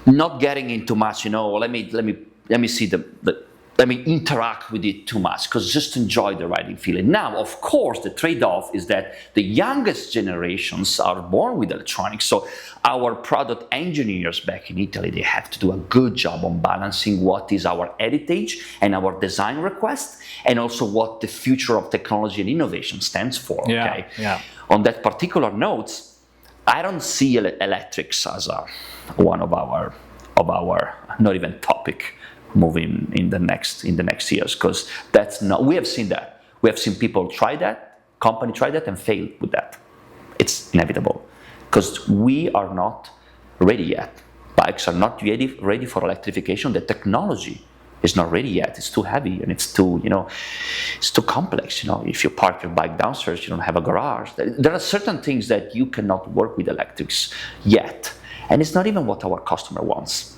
not getting into much, let me see let me interact with it too much, because just enjoy the riding feeling. Now, of course, the trade-off is that the youngest generations are born with electronics, so our product engineers back in Italy, they have to do a good job on balancing what is our heritage and our design request, and also what the future of technology and innovation stands for. Okay? Yeah. On that particular note, I don't see electrics as one of our not even topic moving in the next years, because that's not. We have seen that. We have seen people try that, company try that, and fail with that. It's inevitable, because we are not ready yet. Bikes are not ready for electrification. The technology is not ready yet. It's too heavy and it's too complex. If you park your bike downstairs, you don't have a garage. There are certain things that you cannot work with electrics yet, and it's not even what our customer wants.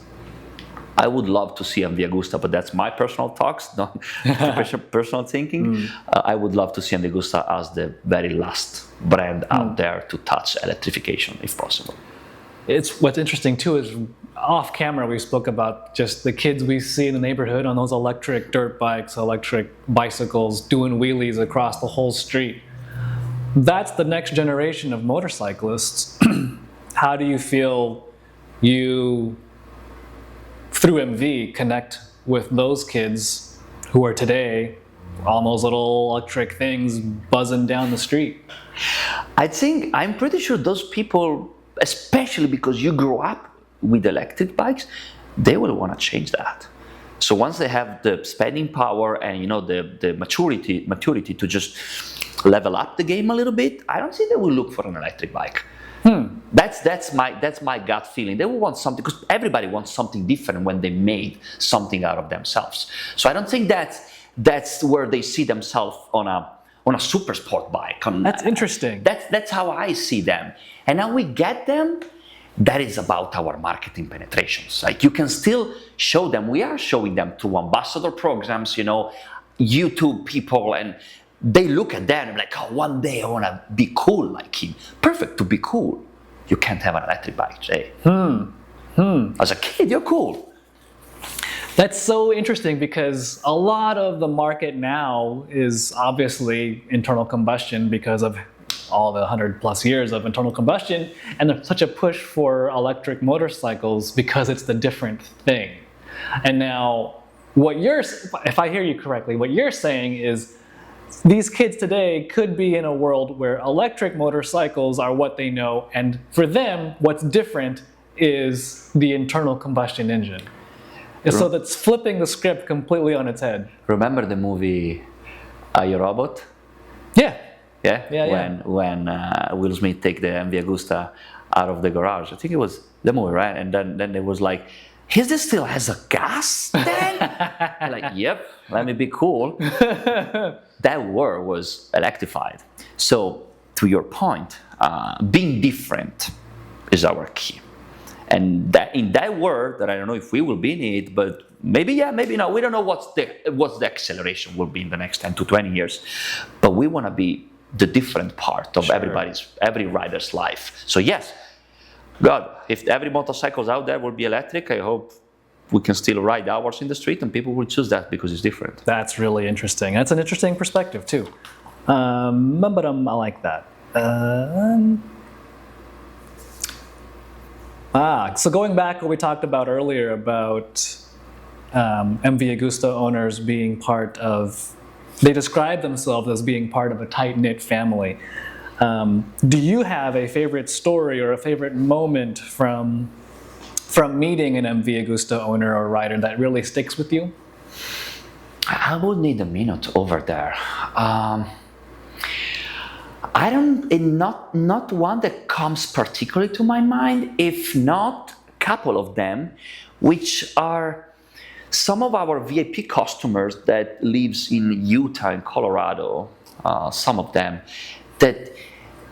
I would love to see MV Agusta, but that's my personal thoughts, not personal thinking. I would love to see MV Agusta as the very last brand out there to touch electrification, if possible. What's interesting too is off camera we spoke about just the kids we see in the neighborhood on those electric dirt bikes, electric bicycles, doing wheelies across the whole street. That's the next generation of motorcyclists. How do you feel you, through MV, connect with those kids who are today on those little electric things buzzing down the street? I'm pretty sure those people, especially because you grew up with electric bikes, they will want to change that. So once they have the spending power and the maturity to just level up the game a little bit, I don't think they will look for an electric bike. That's my gut feeling. They will want something, because everybody wants something different when they made something out of themselves. So I don't think that's where they see themselves on a super sport bike. That's interesting. That's how I see them. And now we get them, that is about our marketing penetrations. Like you can still show them, we are showing them through ambassador programs, you know, YouTube people, and they look at that and like, oh, one day I want to be cool like him. Perfect, to be cool. You can't have an electric bike, Jay. As a kid, you're cool. That's so interesting because a lot of the market now is obviously internal combustion because of all the 100+ years of internal combustion, and there's such a push for electric motorcycles because it's the different thing. And now, if I hear you correctly, what you're saying is these kids today could be in a world where electric motorcycles are what they know, and for them, what's different is the internal combustion engine. So that's flipping the script completely on its head. Remember the movie Are You a Robot? Yeah. Yeah? When Will Smith take the MV Agusta out of the garage. I think it was the movie, right? And then it was like, this still has a gas tank? Like, yep, let me be cool. That word was electrified. So, to your point, being different is our key. And that in that word, that I don't know if we will be in it, but maybe yeah, maybe no. We don't know what's the acceleration will be in the next 10 to 20 years. But we want to be the different part of every rider's life. So yes, God, if every motorcycles out there will be electric, I hope we can still ride ours in the street and people will choose that because it's different. That's really interesting. That's an interesting perspective too. I like that. So going back what we talked about earlier about MV Agusta owners being they describe themselves as being part of a tight-knit family. Do you have a favorite story or a favorite moment from meeting an MV Agusta owner or rider that really sticks with you? I would need a minute over there. Not one that comes particularly to my mind, if not a couple of them, which are some of our VIP customers that lives in Utah and Colorado, some of them, that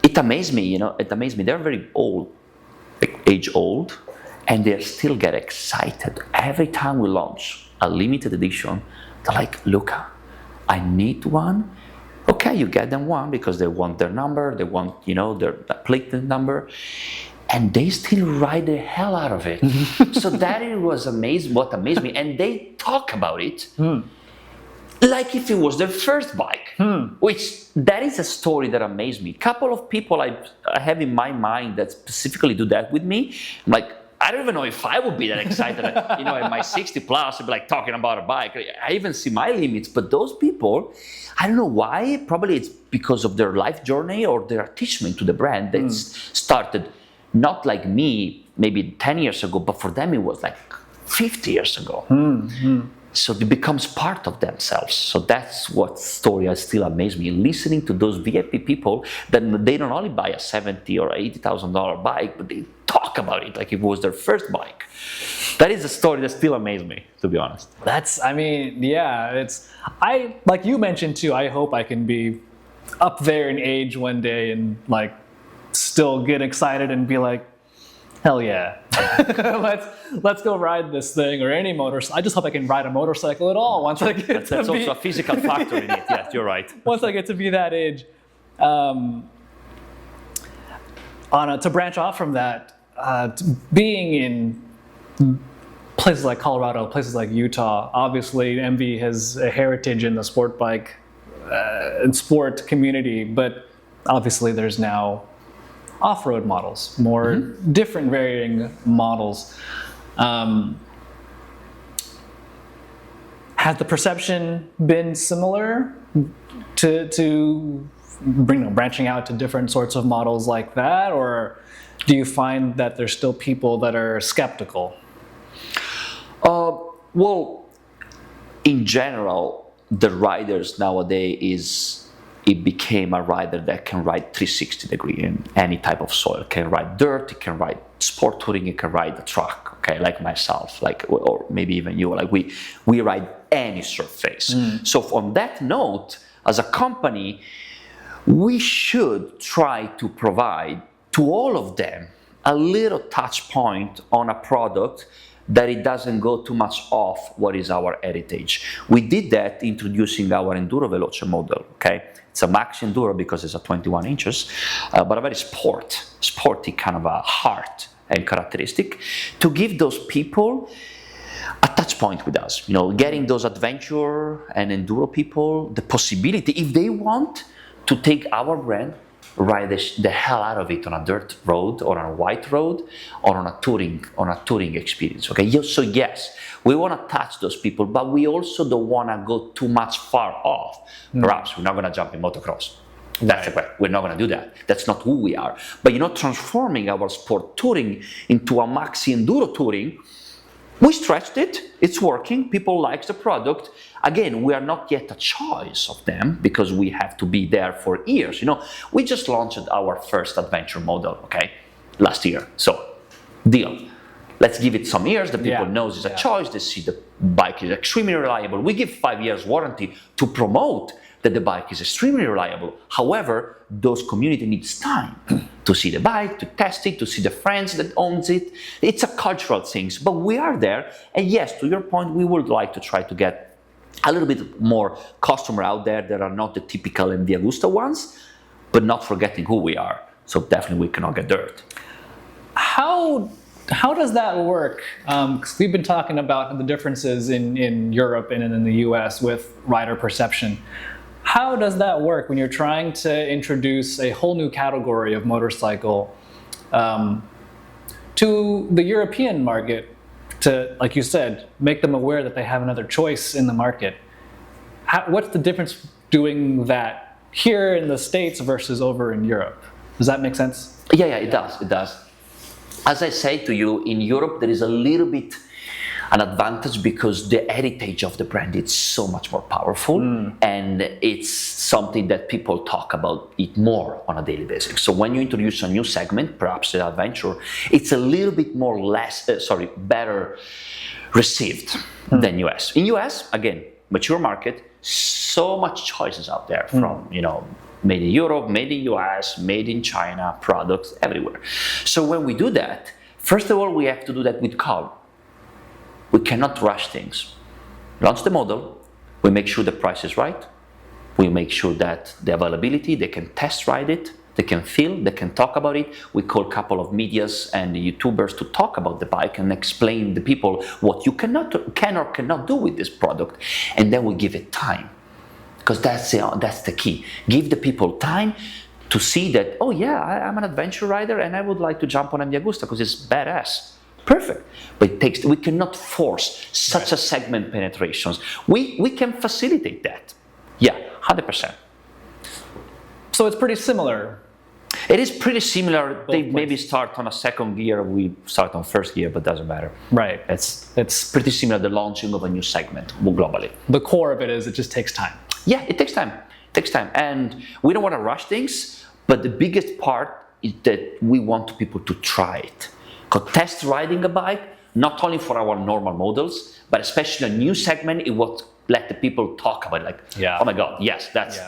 it amazed me, they're very old, age old, and they still get excited. Every time we launch a limited edition, they're like, Luca, I need one. Okay, you get them one because they want their number, they want, their plate number, and they still ride the hell out of it. So that was amazing, what amazed me. And they talk about it like if it was their first bike, which that is a story that amazed me. A couple of people I have in my mind that specifically do that with me. I'm like, I don't even know if I would be that excited, at my 60 plus, I'd be like talking about a bike. I even see my limits, but those people, I don't know why, probably it's because of their life journey or their attachment to the brand that started not like me, maybe 10 years ago, but for them it was like 50 years ago. So it becomes part of themselves. So that's what story still amazes me. Listening to those VIP people that they don't only buy a $70,000 or $80,000 bike, but they talk about it like it was their first bike. That is a story that still amazes me, to be honest. Like you mentioned too, I hope I can be up there in age one day and like still get excited and be like, hell yeah, let's go ride this thing or any motorcycle. I just hope I can ride a motorcycle at all once I get to That's also a physical factor in it. Yes, you're right. Once I get to be that age. To branch off from that, being in places like Colorado, places like Utah, obviously MV has a heritage in the sport bike and sport community, but obviously there's now off-road models, more different varying models. Has the perception been similar to branching out to different sorts of models like that, or do you find that there's still people that are skeptical? Well, in general, the riders nowadays it became a rider that can ride 360 degree in any type of soil. It can ride dirt, it can ride sport touring, it can ride a truck, okay, like myself, or maybe even you, like we ride any surface. So on that note, as a company, we should try to provide to all of them a little touch point on a product that it doesn't go too much off what is our heritage. We did that introducing our Enduro Veloce model, okay? It's a max Enduro because it's a 21 inches, but a very sporty kind of a heart and characteristic to give those people a touch point with us, getting those adventure and enduro people the possibility, if they want, to take our brand, ride the hell out of it on a dirt road or on a white road or on a touring experience. Okay, so yes, we want to touch those people, but we also don't want to go too much far off. Perhaps we're not going to jump in motocross. That's the question. We're not going to do that. That's not who we are. But transforming our sport touring into a maxi enduro touring, we stretched it, it's working, people like the product. Again, we are not yet a choice of them because we have to be there for years. We just launched our first adventure model, okay, last year. So, deal. Let's give it some years, the people knows it's a choice, they see the bike is extremely reliable. We give 5 years warranty to promote that the bike is extremely reliable. However, those community needs time to see the bike, to test it, to see the friends that owns it. It's a cultural thing, but we are there. And yes, to your point, we would like to try to get a little bit more customer out there that are not the typical MV Agusta ones, but not forgetting who we are. So definitely we cannot get dirt. How does that work? Because we've been talking about the differences in Europe and in the US with rider perception. How does that work when you're trying to introduce a whole new category of motorcycle to the European market to, like you said, make them aware that they have another choice in the market? What's the difference doing that here in the States versus over in Europe? Does that make sense? Yeah, it does. As I say to you, in Europe there is a little bit an advantage because the heritage of the brand is so much more powerful and it's something that people talk about it more on a daily basis. So when you introduce a new segment, perhaps the adventure, it's a little bit better received than US. In US, again, mature market, so much choices out there from, made in Europe, made in US, made in China, products everywhere. So when we do that, first of all, we have to do that with calm. We cannot rush things. Launch the model, we make sure the price is right, we make sure that the availability, they can test ride it, they can feel, they can talk about it. We call a couple of medias and YouTubers to talk about the bike and explain to people what you can or cannot do with this product. And then we give it time. Because that's the key. Give the people time to see that, oh yeah, I'm an adventure rider and I would like to jump on MV Agusta because it's badass. Perfect. But we cannot force such a segment penetrations. We can facilitate that. Yeah, 100%. So it's pretty similar. It is pretty similar. They maybe start on a second gear, we start on first gear, but doesn't matter. Right. It's pretty similar, the launching of a new segment globally. The core of it is it just takes time. Yeah, it takes time. And we don't want to rush things, but the biggest part is that we want people to try it. Because test riding a bike, not only for our normal models, but especially a new segment, it will let the people talk about it. Oh my God, yes, that's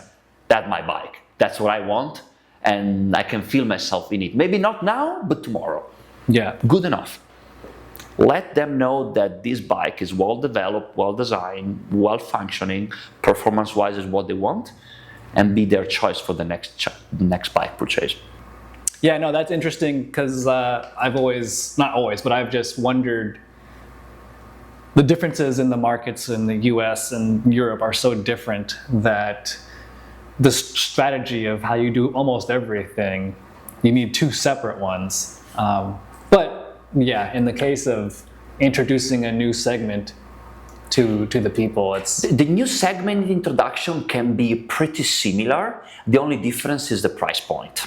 my bike. That's what I want, and I can feel myself in it. Maybe not now, but tomorrow. Yeah. Good enough. Let them know that this bike is well developed, well designed, well functioning, performance-wise is what they want, and be their choice for the next bike purchase. Yeah, no, that's interesting because I've just wondered the differences in the markets in the US and Europe are so different that the strategy of how you do almost everything, you need two separate ones. But yeah, in the case of introducing a new segment to the people, it's... The new segment introduction can be pretty similar. The only difference is the price point.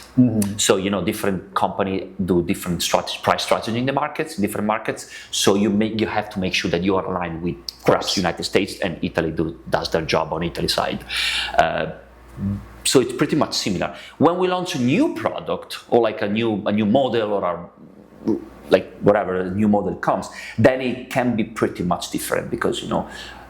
So, different companies do different price strategy in the markets, different markets. So you have to make sure that you are aligned with perhaps United States, and Italy does their job on Italy side. So it's pretty much similar. When we launch a new product or like a new model or whatever a new model comes, then it can be pretty much different because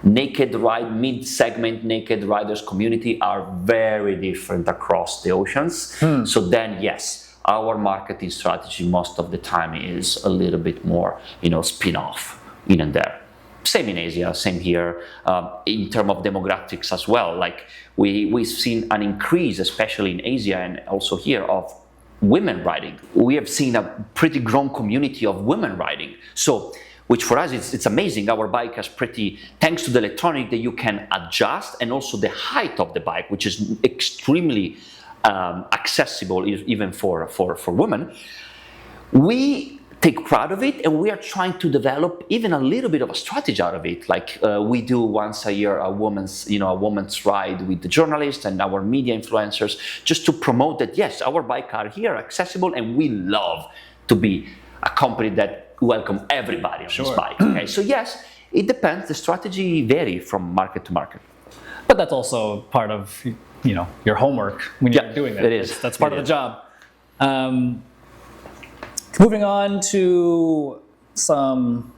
mid-segment naked riders community are very different across the oceans. So then yes, our marketing strategy most of the time is a little bit more, spin-off in and there. Same in Asia, same here, in terms of demographics as well. Like we've seen an increase, especially in Asia and also here, of women riding. We have seen a pretty grown community of women riding. So, which for us, it's amazing. Our bike has thanks to the electronic that you can adjust, and also the height of the bike, which is extremely accessible even for women. We take pride of it, and we are trying to develop even a little bit of a strategy out of it. Like we do once a year a woman's ride with the journalists and our media influencers, just to promote that yes, our bike are here, accessible, and we love to be a company that welcome everybody on this bike. Okay, so yes, it depends. The strategy vary from market to market. But that's also part of your homework when you're doing that. It is. That's part of the job. Moving on to some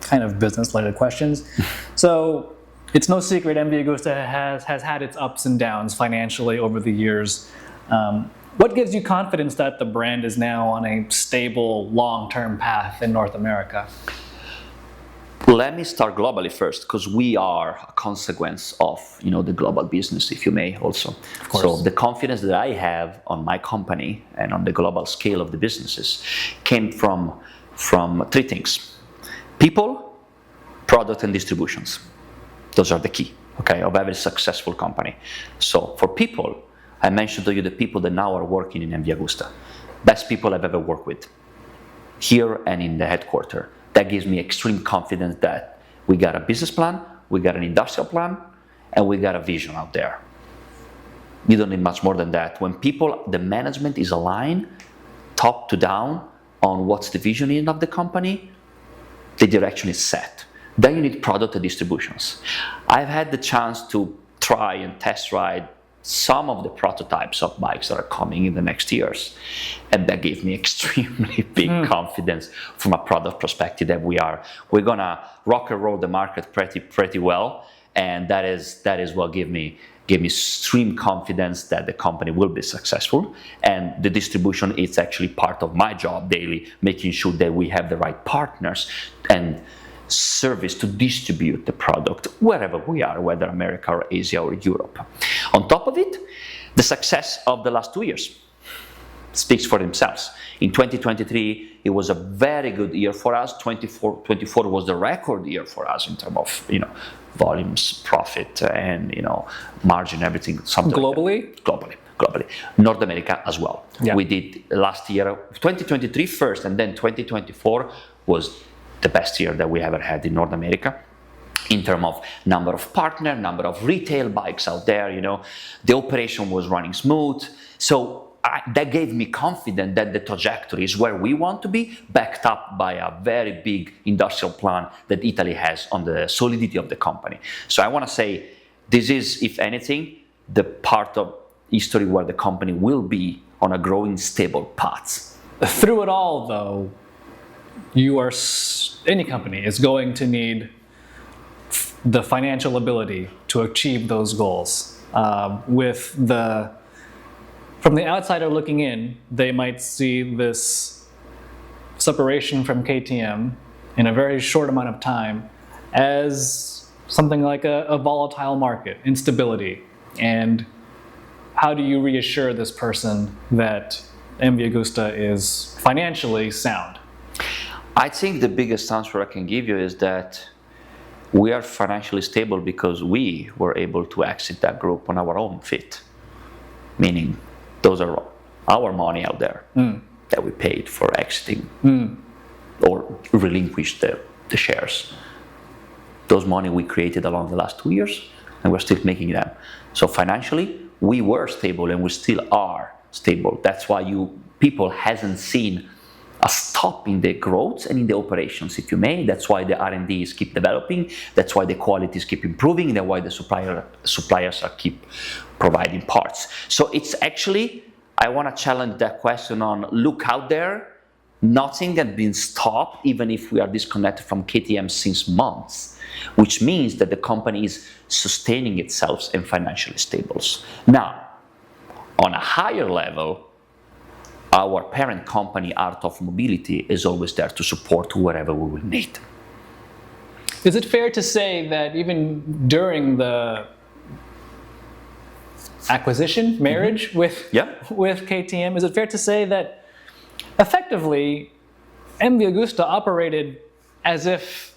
kind of business-related questions. So it's no secret MV Agusta has had its ups and downs financially over the years. What gives you confidence that the brand is now on a stable, long-term path in North America? Let me start globally first, because we are a consequence of the global business, if you may, also. Of course. So the confidence that I have on my company and on the global scale of the businesses came from three things: people, product, and distributions. Those are the key, okay, of every successful company. So for people, I mentioned to you the people that now are working in MV Agusta. Best people I've ever worked with, here and in the headquarters. That gives me extreme confidence that we got a business plan, we got an industrial plan, and we got a vision out there. You don't need much more than that. When the management is aligned, top to down, on what's the vision of the company, the direction is set. Then you need product and distributions. I've had the chance to try and test ride some of the prototypes of bikes that are coming in the next years, and that gave me extremely big confidence from a product perspective that we're gonna rock and roll the market pretty well, and that is what gave me extreme confidence that the company will be successful. And the distribution is actually part of my job daily, making sure that we have the right partners and service to distribute the product wherever we are, whether America or Asia or Europe. On top of it, the success of the last 2 years speaks for themselves. In 2023, it was a very good year for us. 24 was the record year for us in terms of volumes, profit, and margin, everything. Globally? Like globally. North America as well. Yeah. We did last year, 2023 first, and then 2024 was the best year that we ever had in North America in terms of number of partners, number of retail bikes out there. The operation was running smooth. So that gave me confidence that the trajectory is where we want to be, backed up by a very big industrial plan that Italy has on the solidity of the company. So I want to say this is, if anything, the part of history where the company will be on a growing, stable path. Through it all, though, any company is going to need the financial ability to achieve those goals. From the outsider looking in, they might see this separation from KTM in a very short amount of time as something like a volatile market, instability. And how do you reassure this person that MV Agusta is financially sound? I think the biggest answer I can give you is that we are financially stable because we were able to exit that group on our own feet. Meaning, those are our money out there that we paid for exiting or relinquished the shares. Those money we created along the last 2 years, and we're still making them. So financially, we were stable and we still are stable. That's why people hasn't seen a stop in the growth and in the operations, if you may. That's why the R&Ds keep developing. That's why the qualities keep improving. That's why the suppliers are keep providing parts. So it's actually, I want to challenge that question on look out there. Nothing has been stopped, even if we are disconnected from KTM since months, which means that the company is sustaining itself and financially stable. Now, on a higher level, our parent company, Art of Mobility, is always there to support wherever we will need. Is it fair to say that even during the acquisition, marriage with KTM, is it fair to say that effectively MV Agusta operated as if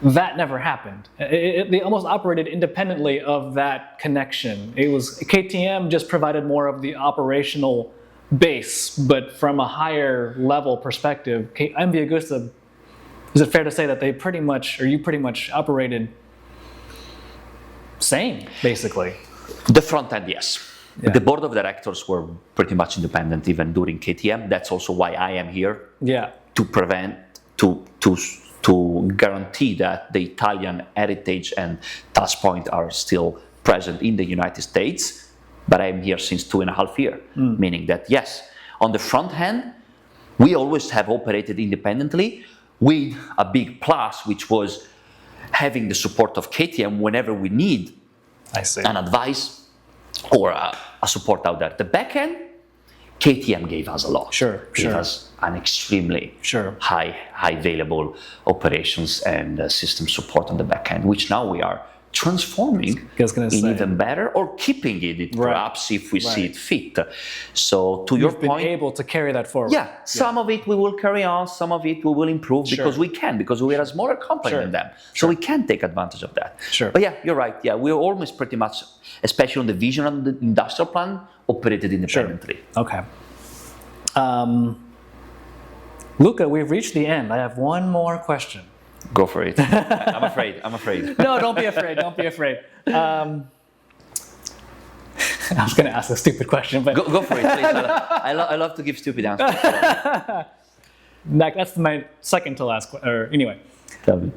that never happened? They almost operated independently of that connection. It was KTM just provided more of the operational base, but from a higher level perspective, MV Agusta, is it fair to say that they pretty much, or you pretty much operated same, basically? The front end, yes. Yeah. The board of directors were pretty much independent even during KTM. That's also why I am here. Yeah. To guarantee that the Italian heritage and touch point are still present in the United States. But I'm here since 2.5 years, meaning that yes, on the front end, we always have operated independently with a big plus, which was having the support of KTM whenever we need an advice or a support out there. The back end, KTM gave us a lot. Gave us an extremely high available operations and system support on the back end, which now we are transforming in even better, or keeping it perhaps if we see it fit. So to your point, you've been able to carry that forward. Yeah, some of it we will carry on, some of it we will improve because we can, because we are a smaller company than them. So we can take advantage of that. But yeah, you're right. Yeah, we're almost pretty much, especially on the vision and the industrial plan, operated independently. Okay. Luca, we've reached the end. I have one more question. Go for it. I'm afraid. No, don't be afraid. Don't be afraid. I was going to ask a stupid question, but go for it, please. I love to give stupid answers. That's my second to last question. Anyway, tell me.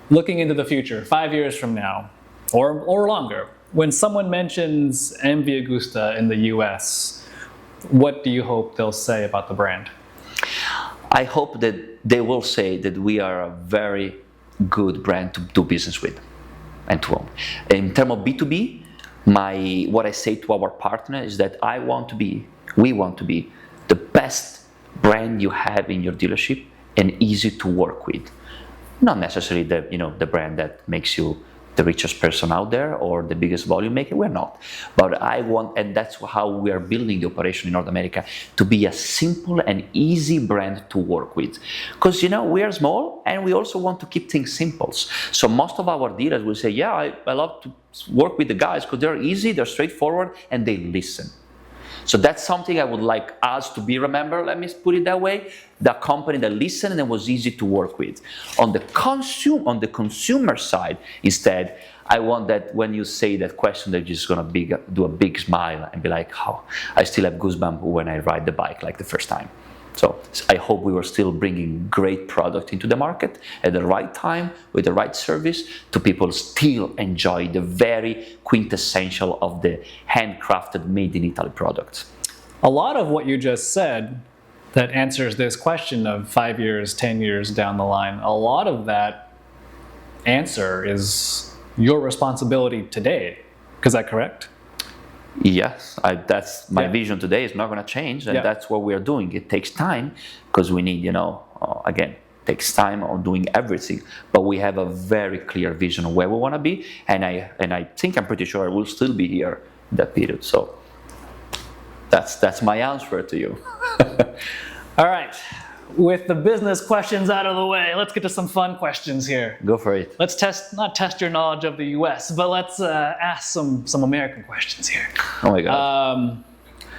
Looking into the future, 5 years from now, or longer, when someone mentions MV Agusta in the US, what do you hope they'll say about the brand? I hope that they will say that we are a very good brand to do business with and to own. In terms of B2B, what I say to our partner is that we want to be the best brand you have in your dealership and easy to work with. Not necessarily the brand that makes you the richest person out there or the biggest volume maker. We're not. But I want, and that's how we are building the operation in North America, to be a simple and easy brand to work with. Because, we are small and we also want to keep things simple. So most of our dealers will say, yeah, I love to work with the guys because they're easy, they're straightforward, and they listen. So that's something I would like us to be remembered, let me put it that way. The company that listened and was easy to work with. On the consumer side, instead, I want that when you say that question, they're just going to do a big smile and be like, oh, I still have goosebumps when I ride the bike like the first time. So I hope we were still bringing great product into the market at the right time with the right service to people still enjoy the very quintessential of the handcrafted made in Italy products. A lot of what you just said that answers this question of 5 years, 10 years down the line, a lot of that answer is your responsibility today. Is that correct? Yes, that's my vision today. Is not going to change, and that's what we are doing. It takes time because we need, again, takes time on doing everything. But we have a very clear vision of where we want to be, and I think I'm pretty sure I will still be here in that period. So that's my answer to you. All right. With the business questions out of the way, let's get to some fun questions here. Go for it. Let's not test your knowledge of the US, but let's ask some American questions here. Oh my God.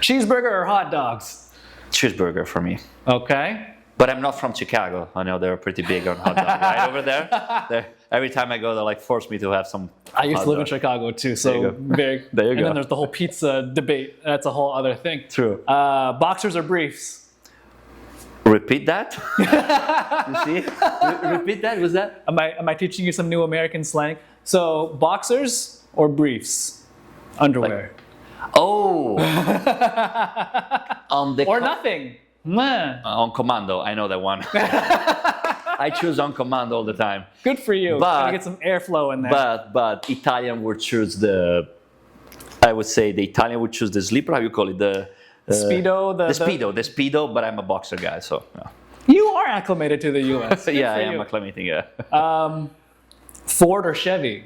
Cheeseburger or hot dogs? Cheeseburger for me. Okay. But I'm not from Chicago. I know they're pretty big on hot dogs right over there. Every time I go, they force me to have some. I used to live in Chicago too, so big. There you go. And then there's the whole pizza debate. That's a whole other thing. True. Boxers or briefs? Repeat that. You see? Repeat that. Was that? Am I teaching you some new American slang? So boxers or briefs? Underwear. Or nothing. On commando. I know that one. I choose on command all the time. Good for you. Gotta get some airflow in there. But Italian would choose I would say the Italian would choose the slipper. How you call it? The Speedo. the speedo. But I'm a boxer guy, so yeah. You are acclimated to the U.S. Good Yeah, for I am you. acclimating. Yeah. Ford or Chevy?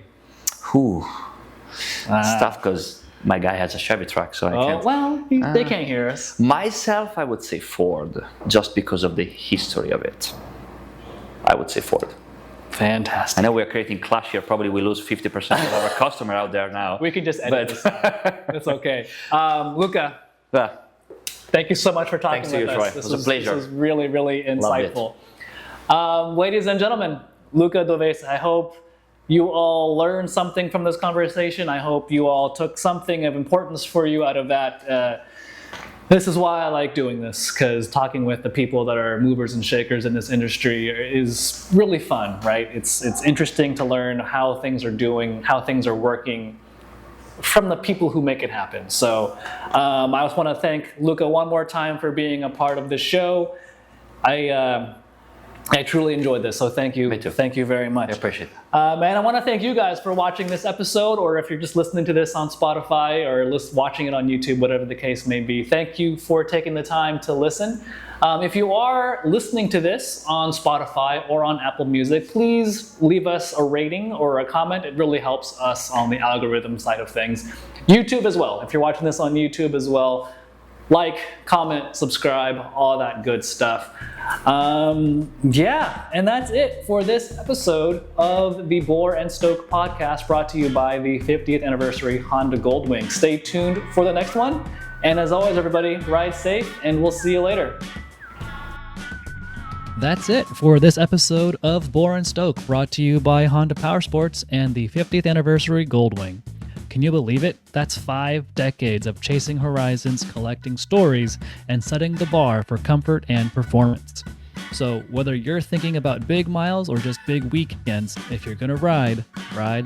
Whew. It's tough because my guy has a Chevy truck, so I Oh, can't. well, they can't hear us. Myself, I would say Ford, just because of the history of it. I would say Ford. I Fantastic. know we're creating clash here. Probably we lose 50% of our customer out there now. We can just edit this. It's okay. Luca, Yeah. thank you so much for talking Thanks to with you, us. Troy. It was a pleasure. This was really, really Loved it. insightful. Ladies and gentlemen, Luca Dovesi, I hope you all learned something from this conversation. I hope you all took something of importance for you out of that. This is why I like doing this, because talking with the people that are movers and shakers in this industry is really fun, right? It's interesting to learn how things are doing, how things are working from the people who make it happen. So I just want to thank Luca one more time for being a part of this show. I truly enjoyed this, so thank you. Me too. Thank you very much. I appreciate it. And I want to thank you guys for watching this episode, or if you're just listening to this on Spotify or watching it on YouTube, whatever the case may be. Thank you for taking the time to listen. If you are listening to this on Spotify or on Apple Music, please leave us a rating or a comment. It really helps us on the algorithm side of things. YouTube as well. If you're watching this on YouTube as well, like, comment, subscribe, all that good stuff. Yeah, and that's it for this episode of the Bore and Stoke podcast, brought to you by the 50th anniversary Honda Goldwing. Stay tuned for the next one. And as always, everybody, ride safe, and we'll see you later. That's it for this episode of Bore and Stoke, brought to you by Honda Powersports and the 50th anniversary Goldwing. Can you believe it? That's 5 decades of chasing horizons, collecting stories, and setting the bar for comfort and performance. So whether you're thinking about big miles or just big weekends, if you're gonna ride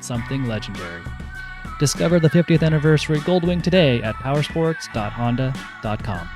something legendary. Discover the 50th anniversary Goldwing today at powersports.honda.com.